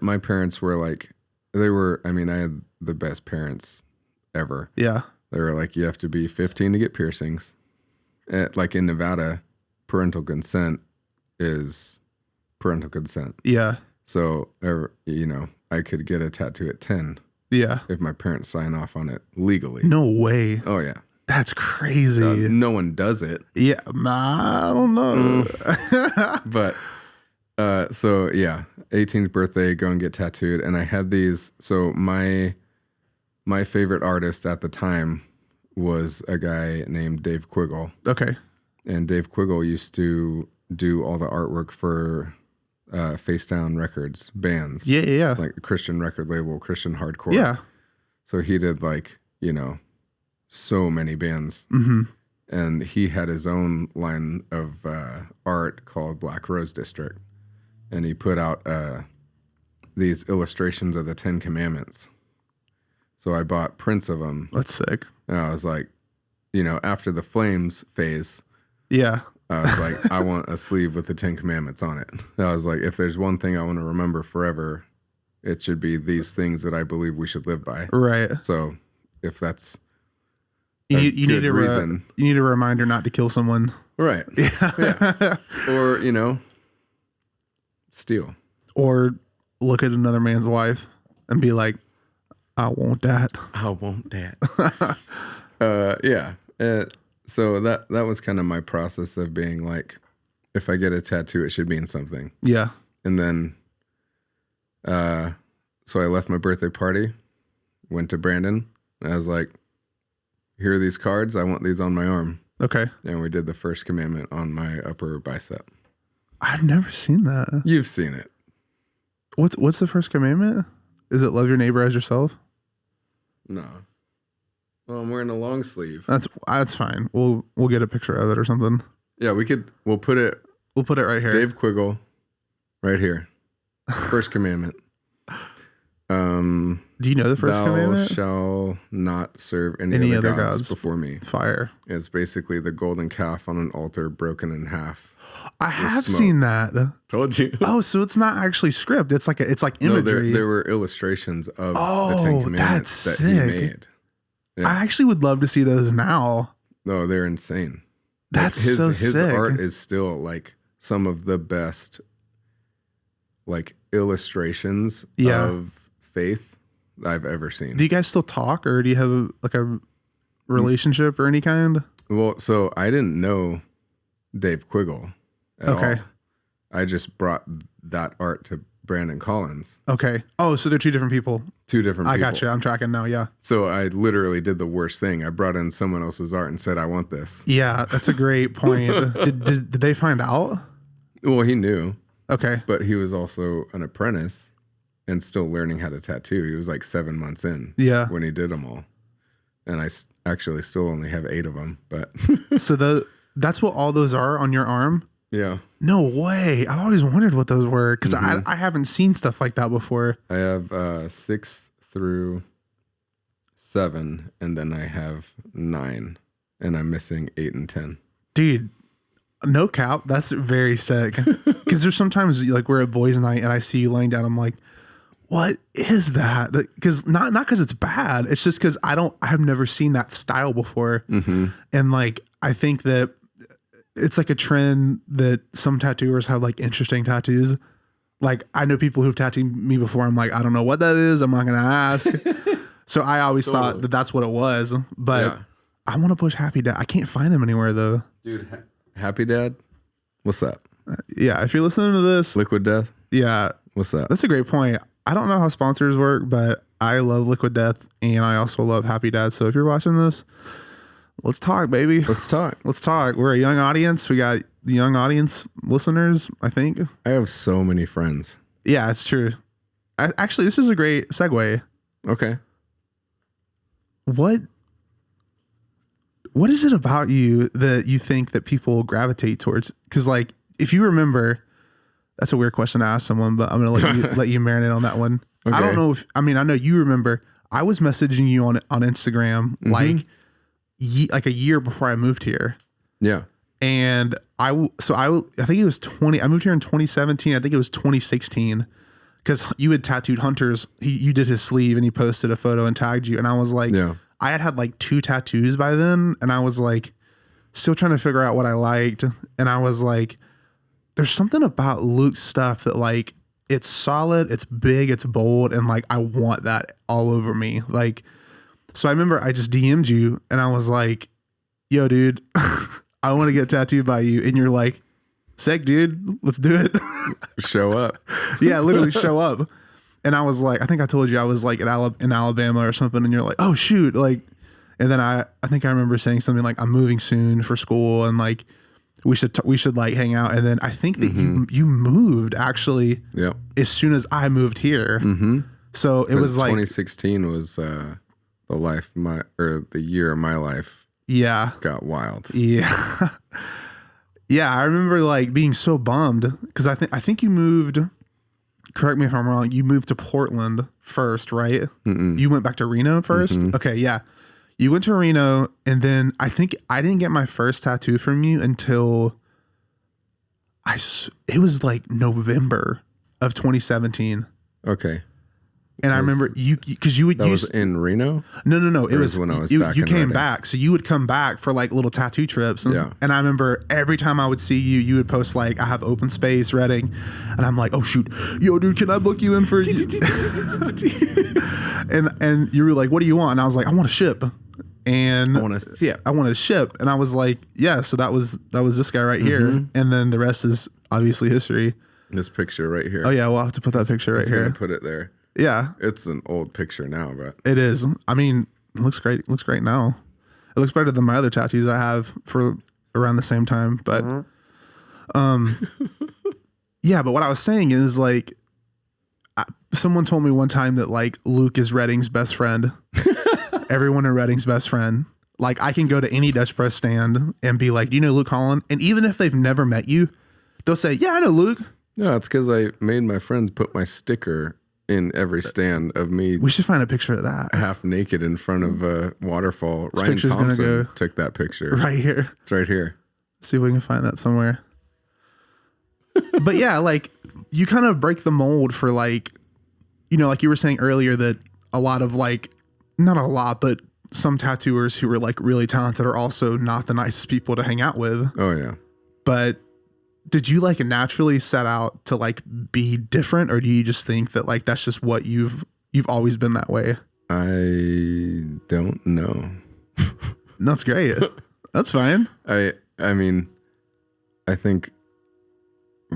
My parents were like, I had the best parents ever. Yeah. They were like, you have to be 15 to get piercings. Like in Nevada, parental consent is parental consent. Yeah. So, you know, I could get a tattoo at 10. Yeah. If my parents sign off on it legally. No way. Oh, yeah. That's crazy. No one does it. Yeah. I don't know. But, so yeah, 18th birthday, go and get tattooed. And I had these. So my favorite artist at the time was a guy named Dave Quiggle. Okay. And Dave Quiggle used to do all the artwork for Face Down Records bands. Yeah. Like a Christian record label, Christian hardcore. Yeah. So he did like, you know, so many bands. Mm-hmm. And he had his own line of art called Black Rose District. And he put out these illustrations of the 10 Commandments. So I bought prints of them. That's sick. And I was like, you know, after the Flames phase, yeah, I was like, I want a sleeve with the 10 Commandments on it. And I was like, if there's one thing I want to remember forever, it should be these things that I believe we should live by. Right. So if that's you need a reason, you need a reminder not to kill someone. Right. Yeah. Or, you know, steal. Or look at another man's wife and be like, I want that. I want that. Yeah. So that was kind of my process of being like, if I get a tattoo, it should mean something. Yeah. And then, so I left my birthday party, went to Brandon. And I was like, here are these cards. I want these on my arm. Okay. And we did the first commandment on my upper bicep. I've never seen that. You've seen it. What's the first commandment? Is it love your neighbor as yourself? No. Well, I'm wearing a long sleeve. That's fine. We'll get a picture of it or something. Yeah, we'll put it right here. Dave Quiggle, right here. First commandment. Do you know the first commandment? Thou shall not serve any other gods before me. Fire. It's basically the golden calf on an altar broken in half. I have seen that. Told you. Oh, so it's not actually script. It's like imagery. No, there were illustrations of the 10 Commandments that he made. Yeah. I actually would love to see those now. No, they're insane. That's so sick. His art is still like some of the best like illustrations of faith I've ever seen. Do you guys still talk, or do you have like a relationship or any kind? Well, so I didn't know Dave Quiggle at all. I just brought that art to Brandon Collins. Okay. Oh, so they're two different people. Two different people. I got you. I'm tracking now. Yeah. So I literally did the worst thing. I brought in someone else's art and said, I want this. Yeah, that's a great point. Did they find out? Well, he knew. Okay. But he was also an apprentice and still learning how to tattoo. He was like 7 months in when he did them all. And I actually still only have 8 of them. But so that's what all those are on your arm? Yeah. No way. I've always wondered what those were because I haven't seen stuff like that before. I have 6 through 7, and then I have 9, and I'm missing 8 and 10. Dude, no cap. That's very sick. Because there's sometimes like we're at boys' night and I see you laying down. I'm like, what is that? Because not because it's bad. It's just because I've never seen that style before. Mm-hmm. And like I think that it's like a trend that some tattooers have like interesting tattoos. Like I know people who've tattooed me before. I'm like, I don't know what that is. I'm not going to ask. So I always thought that that's what it was. But I want to push Happy Dad. I can't find him anywhere though. Dude, Happy Dad? What's up? Yeah. If you're listening to this. Liquid Death? Yeah. What's up? That's a great point. I don't know how sponsors work, but I love Liquid Death and I also love Happy Dad. So if you're watching this, let's talk, baby. Let's talk. We're a young audience. We got the young audience listeners, I think. I have so many friends. Yeah, it's true. Actually, this is a great segue. Okay. What is it about you that you think that people gravitate towards? Because like, if you remember, that's a weird question to ask someone, but I'm going to let you marinate on that one. Okay. I don't know I know you remember, I was messaging you on Instagram, like a year before I moved here. Yeah. And I think it was I moved here in 2017. I think it was 2016 because you had tattooed Hunter's. You did his sleeve and he posted a photo and tagged you. And I was like, I had like 2 tattoos by then, and I was like still trying to figure out what I liked. And I was like, there's something about Luke's stuff that like, it's solid, it's big, it's bold, and like I want that all over me. Like, so I remember I just DM'd you and I was like, yo, dude, I want to get tattooed by you. And you're like, sick, dude, let's do it. Show up. Yeah, literally show up. And I was like, I think I told you I was like in Alabama or something. And you're like, oh shoot. Like, and then I think I remember saying something like, I'm moving soon for school. And like, we should like hang out. And then I think that you moved actually as soon as I moved here. So it was like 2016 was the year of my life. Yeah. Got wild. Yeah. Yeah. I remember like being so bummed because I think you moved, correct me if I'm wrong, you moved to Portland first, right? You went back to Reno first? Okay. Yeah. You went to Reno, and then I think I didn't get my first tattoo from you until it was like November of 2017. Okay. And I remember because you was in Reno? No. It was when I was you back in came Reading. back. So you would come back for like little tattoo trips. And I remember every time I would see you, you would post like, I have open space, Reading. And I'm like, oh shoot, yo dude, can I book you in for and you were like, what do you want? And I was like, I want a ship. And I want to ship. And I was like, yeah, so that was this guy right here. And then the rest is obviously history. This picture right here. Oh yeah, we'll have to put that picture right here. Put it there. Yeah. It's an old picture now, but it is. I mean, it looks great. It looks great now. It looks better than my other tattoos I have for around the same time. But yeah, but what I was saying is like someone told me one time that like Luke is Redding's best friend. Everyone in Redding's best friend. Like I can go to any Dutch press stand and be like, do you know Luke Holland? And even if they've never met you, they'll say, yeah, I know Luke. No, it's because I made my friends put my sticker in every stand of me. We should find a picture of that. Half naked in front of a waterfall. This Ryan Thompson go took that picture. right here. It's right here. See if we can find that somewhere. But yeah, like you kind of break the mold for like, you know, like you were saying earlier that a lot of like, not a lot, but some tattooers who are like really talented are also not the nicest people to hang out with. Oh yeah. But did you like naturally set out to like be different, or do you just think that like that's just what you've always been that way? I don't know. That's great. That's fine. I mean, I think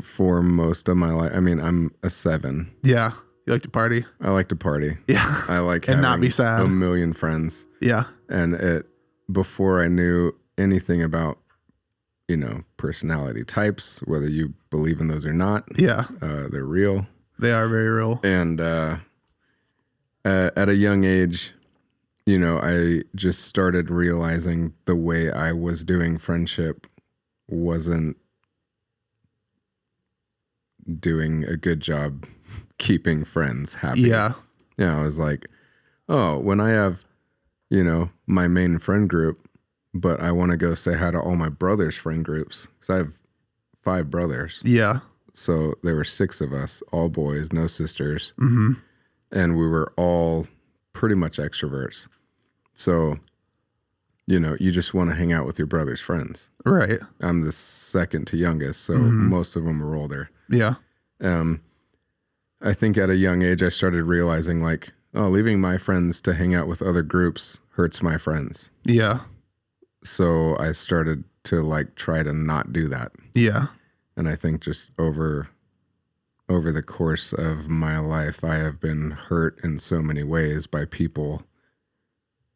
for most of my life, I mean, I'm a 7. Yeah. You like to party? I like to party. Yeah. I like and not be sad. A million friends. Yeah. And before I knew anything about, you know, personality types, whether you believe in those or not. Yeah. They're real. They are very real. And at a young age, you know, I just started realizing the way I was doing friendship wasn't doing a good job keeping friends happy. Yeah. Yeah. I was like, oh, when I have, you know, my main friend group, but I want to go say hi to all my brothers' friend groups. Because I have 5 brothers. Yeah. So there were 6 of us, all boys, no sisters. Mm-hmm. And we were all pretty much extroverts. So, you know, you just want to hang out with your brother's friends. Right. I'm the second to youngest, so most of them are older. Yeah. I think at a young age, I started realizing like, oh, leaving my friends to hang out with other groups hurts my friends. Yeah. So I started to like try to not do that. Yeah. And I think just over the course of my life, I have been hurt in so many ways by people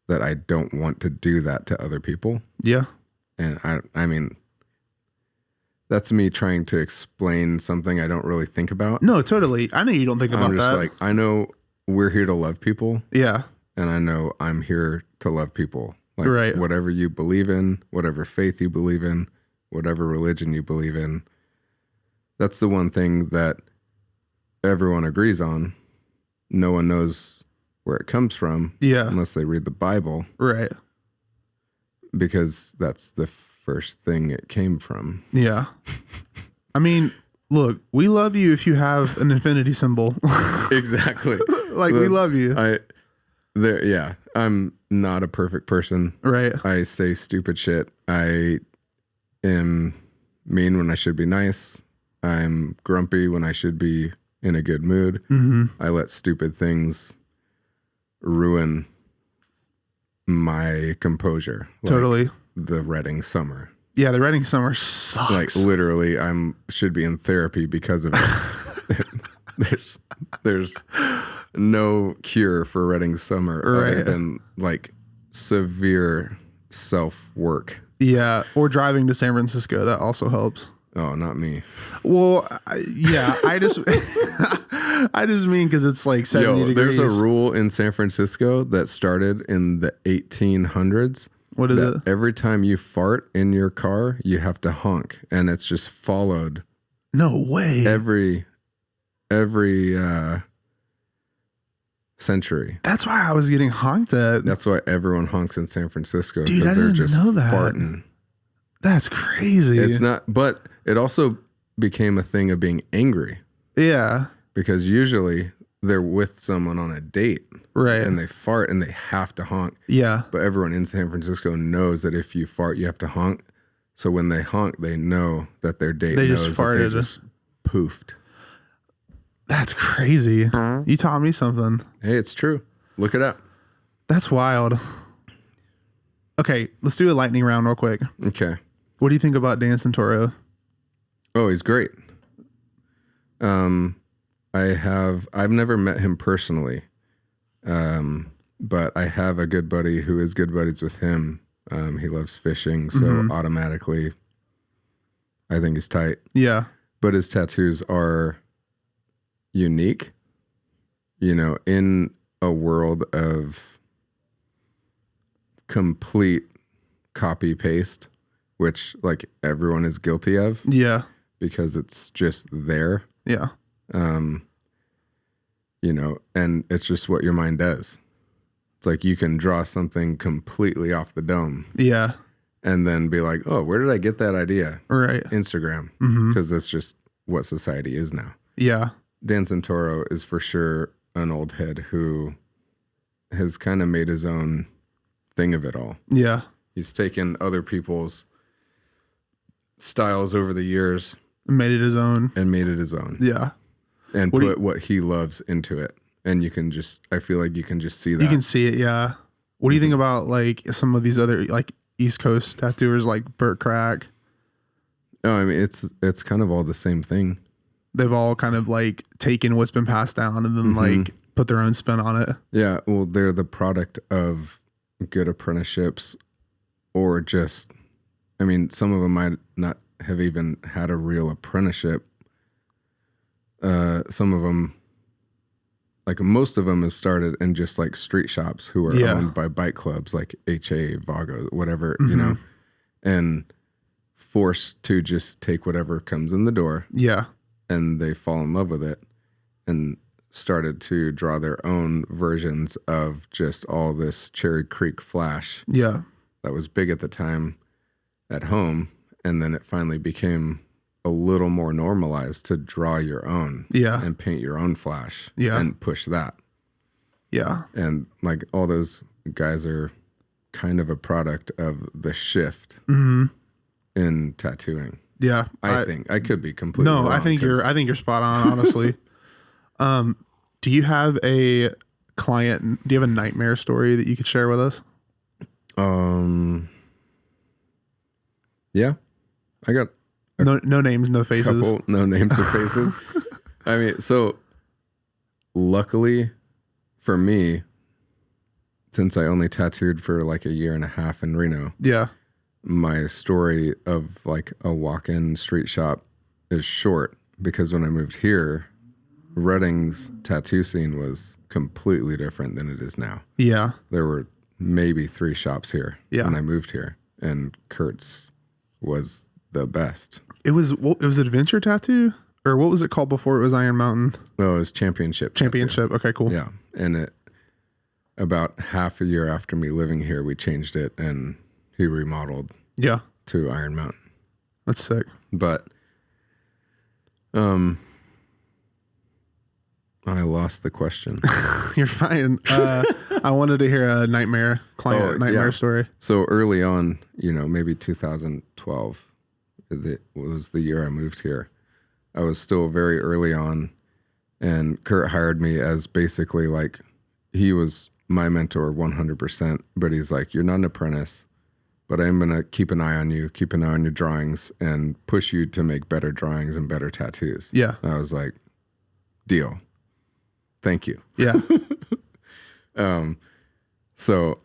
that I don't want to do that to other people. Yeah. And I mean, that's me trying to explain something I don't really think about. No, totally. I know you don't think about that. Like, I know we're here to love people. Yeah. And I know I'm here to love people. Like, right. Whatever you believe in, whatever faith you believe in, whatever religion you believe in, that's the one thing that everyone agrees on. No one knows where it comes from. Yeah. Unless they read the Bible. Right. Because that's the first thing it came from. Yeah. I mean, look, we love you if you have an infinity symbol. Exactly. Like, we love you. Yeah, I'm not a perfect person. Right. I say stupid shit. I am mean when I should be nice. I'm grumpy when I should be in a good mood. Mm-hmm. I let stupid things ruin my composure. Totally. Like the Reading summer. Yeah, the Reading summer sucks. Like literally, should be in therapy because of it. there's no cure for Reading summer other than like severe self work. Yeah, or driving to San Francisco, that also helps. Oh, not me. Well, yeah, I just I just mean because it's like 70 degrees. There's a rule in San Francisco that started in the 1800s. What is it? Every time you fart in your car, you have to honk, and it's just followed. No way. Every century. That's why I was getting honked at. That's why everyone honks in San Francisco. Dude, I didn't know that. Farting. That's crazy. It's not, but it also became a thing of being angry. Yeah. Because usually they're with someone on a date. Right. And they fart and they have to honk. Yeah. But everyone in San Francisco knows that if you fart, you have to honk. So when they honk, they know that their date knows just farted. that they just poofed. That's crazy. You taught me something. Hey, it's true. Look it up. That's wild. Okay, let's do a lightning round real quick. Okay. What do you think about Dan Santoro? Oh, he's great. I've never met him personally. But I have a good buddy who is good buddies with him. He loves fishing, so automatically I think he's tight. Yeah. But his tattoos are unique, in a world of complete copy paste, which like everyone is guilty of. Yeah. Because it's just there. Yeah. And it's just what your mind does. It's like you can draw something completely off the dome. Yeah. And then be like, oh, where did I get that idea? Right. Instagram. Because that's just what society is now. Yeah. Dan Santoro is for sure an old head who has kind of made his own thing of it all. Yeah. He's taken other people's styles over the years. Made it his own. Yeah. And put what he loves into it. And I feel like you can just see that. You can see it, yeah. What do you think about like some of these other like East Coast tattooers like Burt Crack? Oh, I mean, it's kind of all the same thing. They've all kind of like taken what's been passed down and then like put their own spin on it. Yeah, well, they're the product of good apprenticeships or just, I mean, some of them might not have even had a real apprenticeship. Some of them, like most of them have started in just like street shops who are owned by bike clubs like HA, Vago, whatever, and forced to just take whatever comes in the door. Yeah. And they fall in love with it and started to draw their own versions of just all this Cherry Creek flash. Yeah. That was big at the time at home. And then it finally became a little more normalized to draw your own. Yeah. And paint your own flash. Yeah. And push that. Yeah. And like all those guys are kind of a product of the shift in tattooing. Yeah. I think I could be completely wrong. I think you're spot on, honestly. Do you have a client, do you have a nightmare story that you could share with us? Yeah. I got no names, no faces. Couple, no names or faces. I mean, so luckily for me, since I only tattooed for like a year and a half in Reno. Yeah. My story of like a walk-in street shop is short because when I moved here, Reading's tattoo scene was completely different than it is now. Yeah. There were maybe 3 shops here when I moved here, and Kurt's was the best. It was Adventure Tattoo, or what was it called before it was Iron Mountain? No, it was Championship. Championship. Okay, cool. Yeah. And about half a year after me living here, we changed it and he remodeled to Iron Mountain. That's sick. But I lost the question. You're fine. I wanted to hear a nightmare story. So early on, maybe 2012, it was the year I moved here. I was still very early on, and Kurt hired me as basically like, he was my mentor 100%, but he's like, you're not an apprentice, but I'm going to keep an eye on you, keep an eye on your drawings, and push you to make better drawings and better tattoos. Yeah. And I was like, deal. Thank you. Yeah. So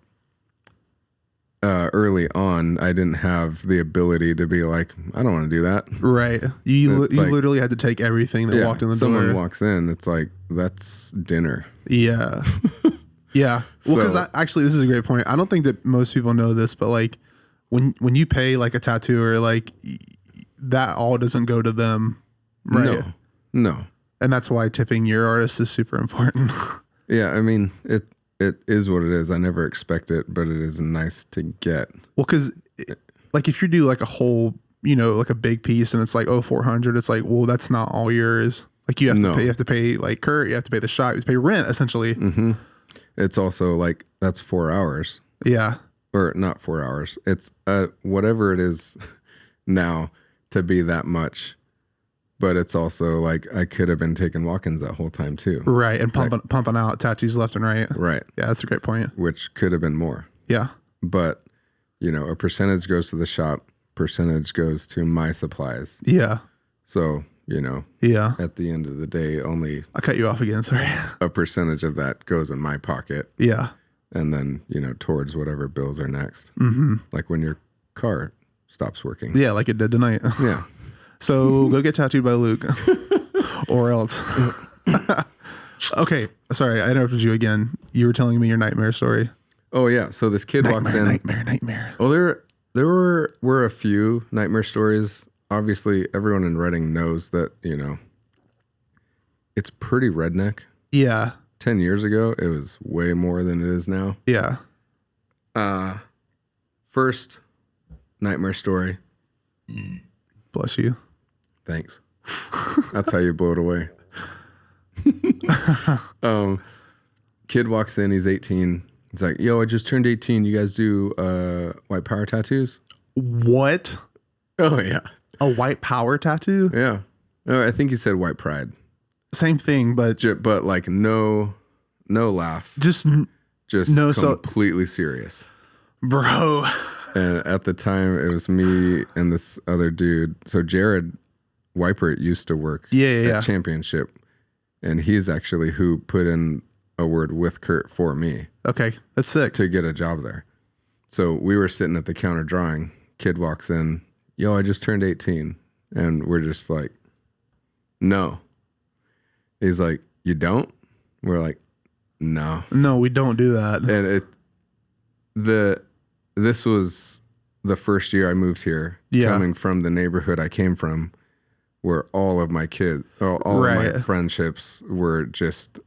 early on, I didn't have the ability to be like, I don't want to do that. Right. You literally had to take everything that walked in the door. Someone walks in, it's like, that's dinner. Yeah. Yeah. Well, because actually, this is a great point. I don't think that most people know this, but like when you pay like a tattooer, like that all doesn't go to them. Right. No. And that's why tipping your artist is super important. Yeah. I mean, it is what it is. I never expect it, but it is nice to get. Well, because like if you do like a whole, like a big piece and it's like, 400, it's like, well, that's not all yours. Like you have to pay like Kurt, you have to pay the shop, you have to pay rent essentially. Mm-hmm. It's also like, that's 4 hours. Yeah. Or not 4 hours. It's whatever it is now to be that much. But it's also like, I could have been taking walk-ins that whole time too. Right. And pumping out tattoos left and right. Right. Yeah, that's a great point. Which could have been more. Yeah. But, a percentage goes to the shop, percentage goes to my supplies. Yeah. So, yeah. At the end of the day, only I cut you off again. Sorry. a percentage of that goes in my pocket. Yeah. And then, towards whatever bills are next. Mm-hmm. Like when your car stops working. Yeah. Like it did tonight. Yeah. So go get tattooed by Luke or else. Okay. Sorry. I interrupted you again. You were telling me your nightmare story. Oh yeah. So this kid walks in. Nightmare. Oh, there were a few nightmare stories. Obviously everyone in Reading knows that, it's pretty redneck. Yeah. 10 years ago, it was way more than it is now. Yeah. First nightmare story. Bless you. Thanks. That's how you blow it away. Kid walks in, he's 18. He's like, yo, I just turned 18. You guys do white power tattoos? What? Oh, yeah. A white power tattoo? Yeah. I think he said white pride. Same thing, but like no laugh. Just no, completely serious. Bro. And at the time, it was me and this other dude. So Jared Weipert used to work at Championship. And he's actually who put in a word with Kurt for me. Okay, that's sick. To get a job there. So we were sitting at the counter drawing. Kid walks in. Yo, I just turned 18. And we're just like, no. He's like, you don't? We're like, no. No, we don't do that. And this was the first year I moved here, coming from the neighborhood I came from, where all of my of my friendships were just,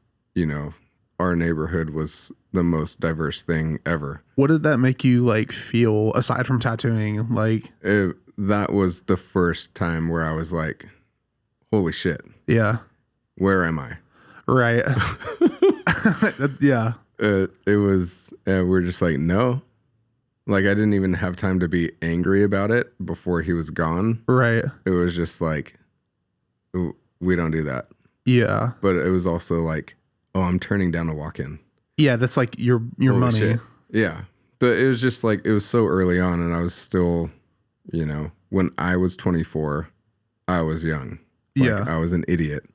our neighborhood was the most diverse thing ever. What did that make you like feel aside from tattooing? Like that was the first time where I was like, holy shit. Yeah. Where am I? Right. Yeah. It was, we're just like, no. Like, I didn't even have time to be angry about it before he was gone. Right. It was just like, we don't do that. Yeah. But it was also like, oh, I'm turning down a walk-in. Yeah, that's like your money. Shit. Yeah. But it was just like, it was so early on, and I was still, when I was 24, I was young. Like, I was an idiot.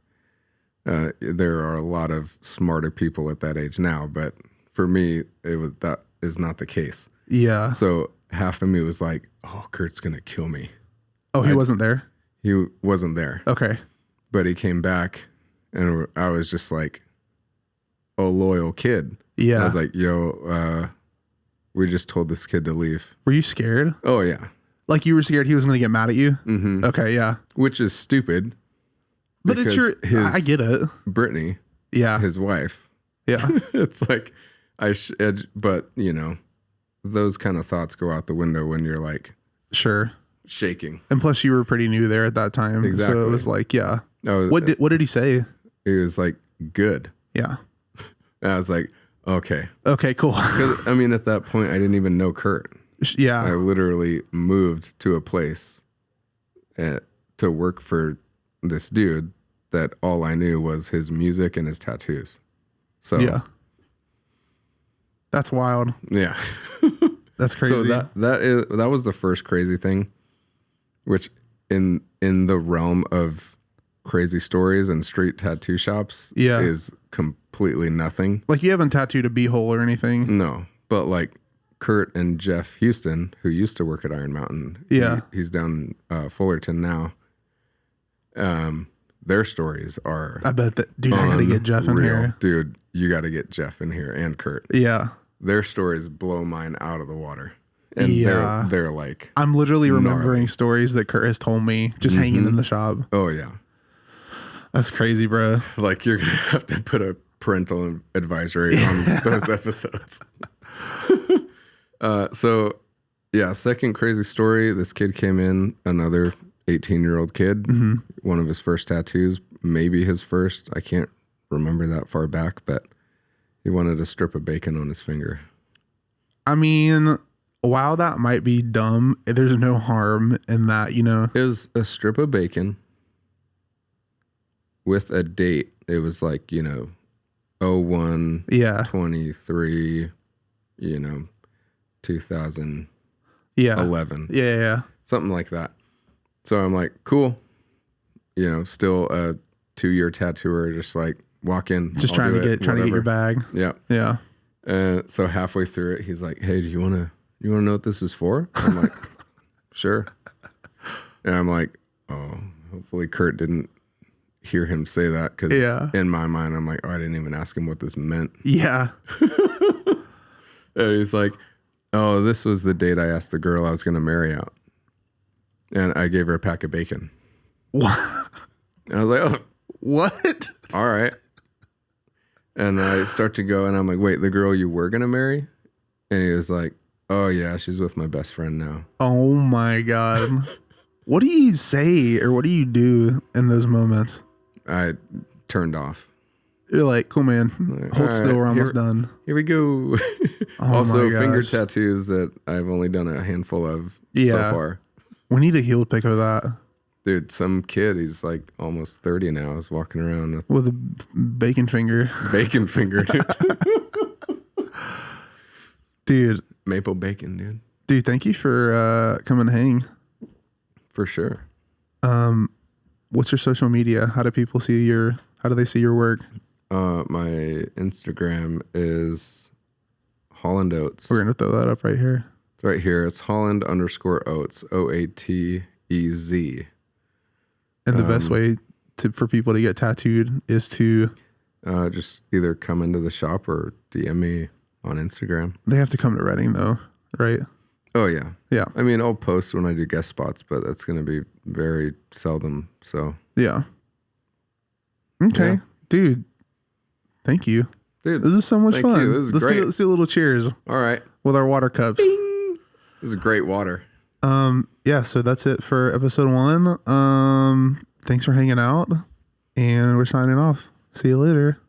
There are a lot of smarter people at that age now, but for me, that is not the case. Yeah. So half of me was like, oh, Kurt's going to kill me. Oh, he wasn't there? He wasn't there. Okay. But he came back, and I was just like, a loyal kid. Yeah. I was like, yo, we just told this kid to leave. Were you scared? Oh, yeah. Like you were scared he was going to get mad at you? Mm-hmm. Okay, yeah. Which is stupid. But it's I get it. Brittany. Yeah. His wife. Yeah. It's like, but, those kind of thoughts go out the window when you're like, sure, shaking. And plus, you were pretty new there at that time, exactly. So it was like, yeah. What did he say? He was like, good. Yeah. And I was like, Okay. Okay, cool. Because, I mean, at that point, I didn't even know Kurt. Yeah. I literally moved to a place to work for this dude that all I knew was his music and his tattoos. So yeah, that's wild. Yeah. That's crazy. So that was the first crazy thing, which in the realm of crazy stories and street tattoo shops is completely nothing. Like, you haven't tattooed a beehole or anything? No, but like Kurt and Jeff Houston, who used to work at Iron Mountain, he's down Fullerton now. Their stories are, I bet that, dude, I gotta get Jeff in here. Dude, you gotta get Jeff in here and Kurt. Yeah. Their stories blow mine out of the water. And they're like, I'm literally remembering stories that Kurt has told me just hanging in the shop. Oh yeah. That's crazy, bro. Like, you're gonna have to put a parental advisory on those episodes. So yeah, second crazy story. This kid came in, another 18-year-old kid, one of his first tattoos, maybe his first. I can't remember that far back, but he wanted a strip of bacon on his finger. I mean, while that might be dumb, there's no harm in that, you know. It was a strip of bacon with a date. It was like, 01, 23, 2011. Yeah. Something like that. So I'm like, cool. Still a 2-year tattooer, just like walk in. Just trying to get your bag. Yeah. Yeah. So halfway through it, he's like, hey, do you want to know what this is for? I'm like, sure. And I'm like, oh, hopefully Kurt didn't hear him say that, because in my mind, I'm like, oh, I didn't even ask him what this meant. Yeah. And he's like, oh, this was the date I asked the girl I was going to marry out. And I gave her a pack of bacon. What? And I was like, oh. What? All right. And I start to go, and I'm like, wait, the girl you were going to marry? And he was like, oh, yeah, she's with my best friend now. Oh, my God. What do you say, or what do you do in those moments? I turned off. You're like, cool, man. Hold still, we're almost done. Here we go. Oh, also, finger tattoos that I've only done a handful of so far. We need a heel pick of that. Dude, some kid, he's like almost 30 now, is walking around with a bacon finger. Bacon finger, dude. Dude. Maple bacon, dude. Dude, thank you for coming to hang. For sure. What's your social media? How do people see your work? My Instagram is Holland Oats. We're gonna throw that up right here. It's right here. It's Holland_Oats. OATEZ. And the best way for people to get tattooed is to just either come into the shop or DM me on Instagram. They have to come to Reading though, right? Oh yeah. Yeah. I mean, I'll post when I do guest spots, but that's going to be very seldom. So yeah. Okay, dude. Thank you. Dude, this is so much fun. You. This is great. Let's do a little cheers. All right. With our water cups. Bing. This is great water. Yeah, so that's it for episode 1. Thanks for hanging out, and we're signing off. See you later.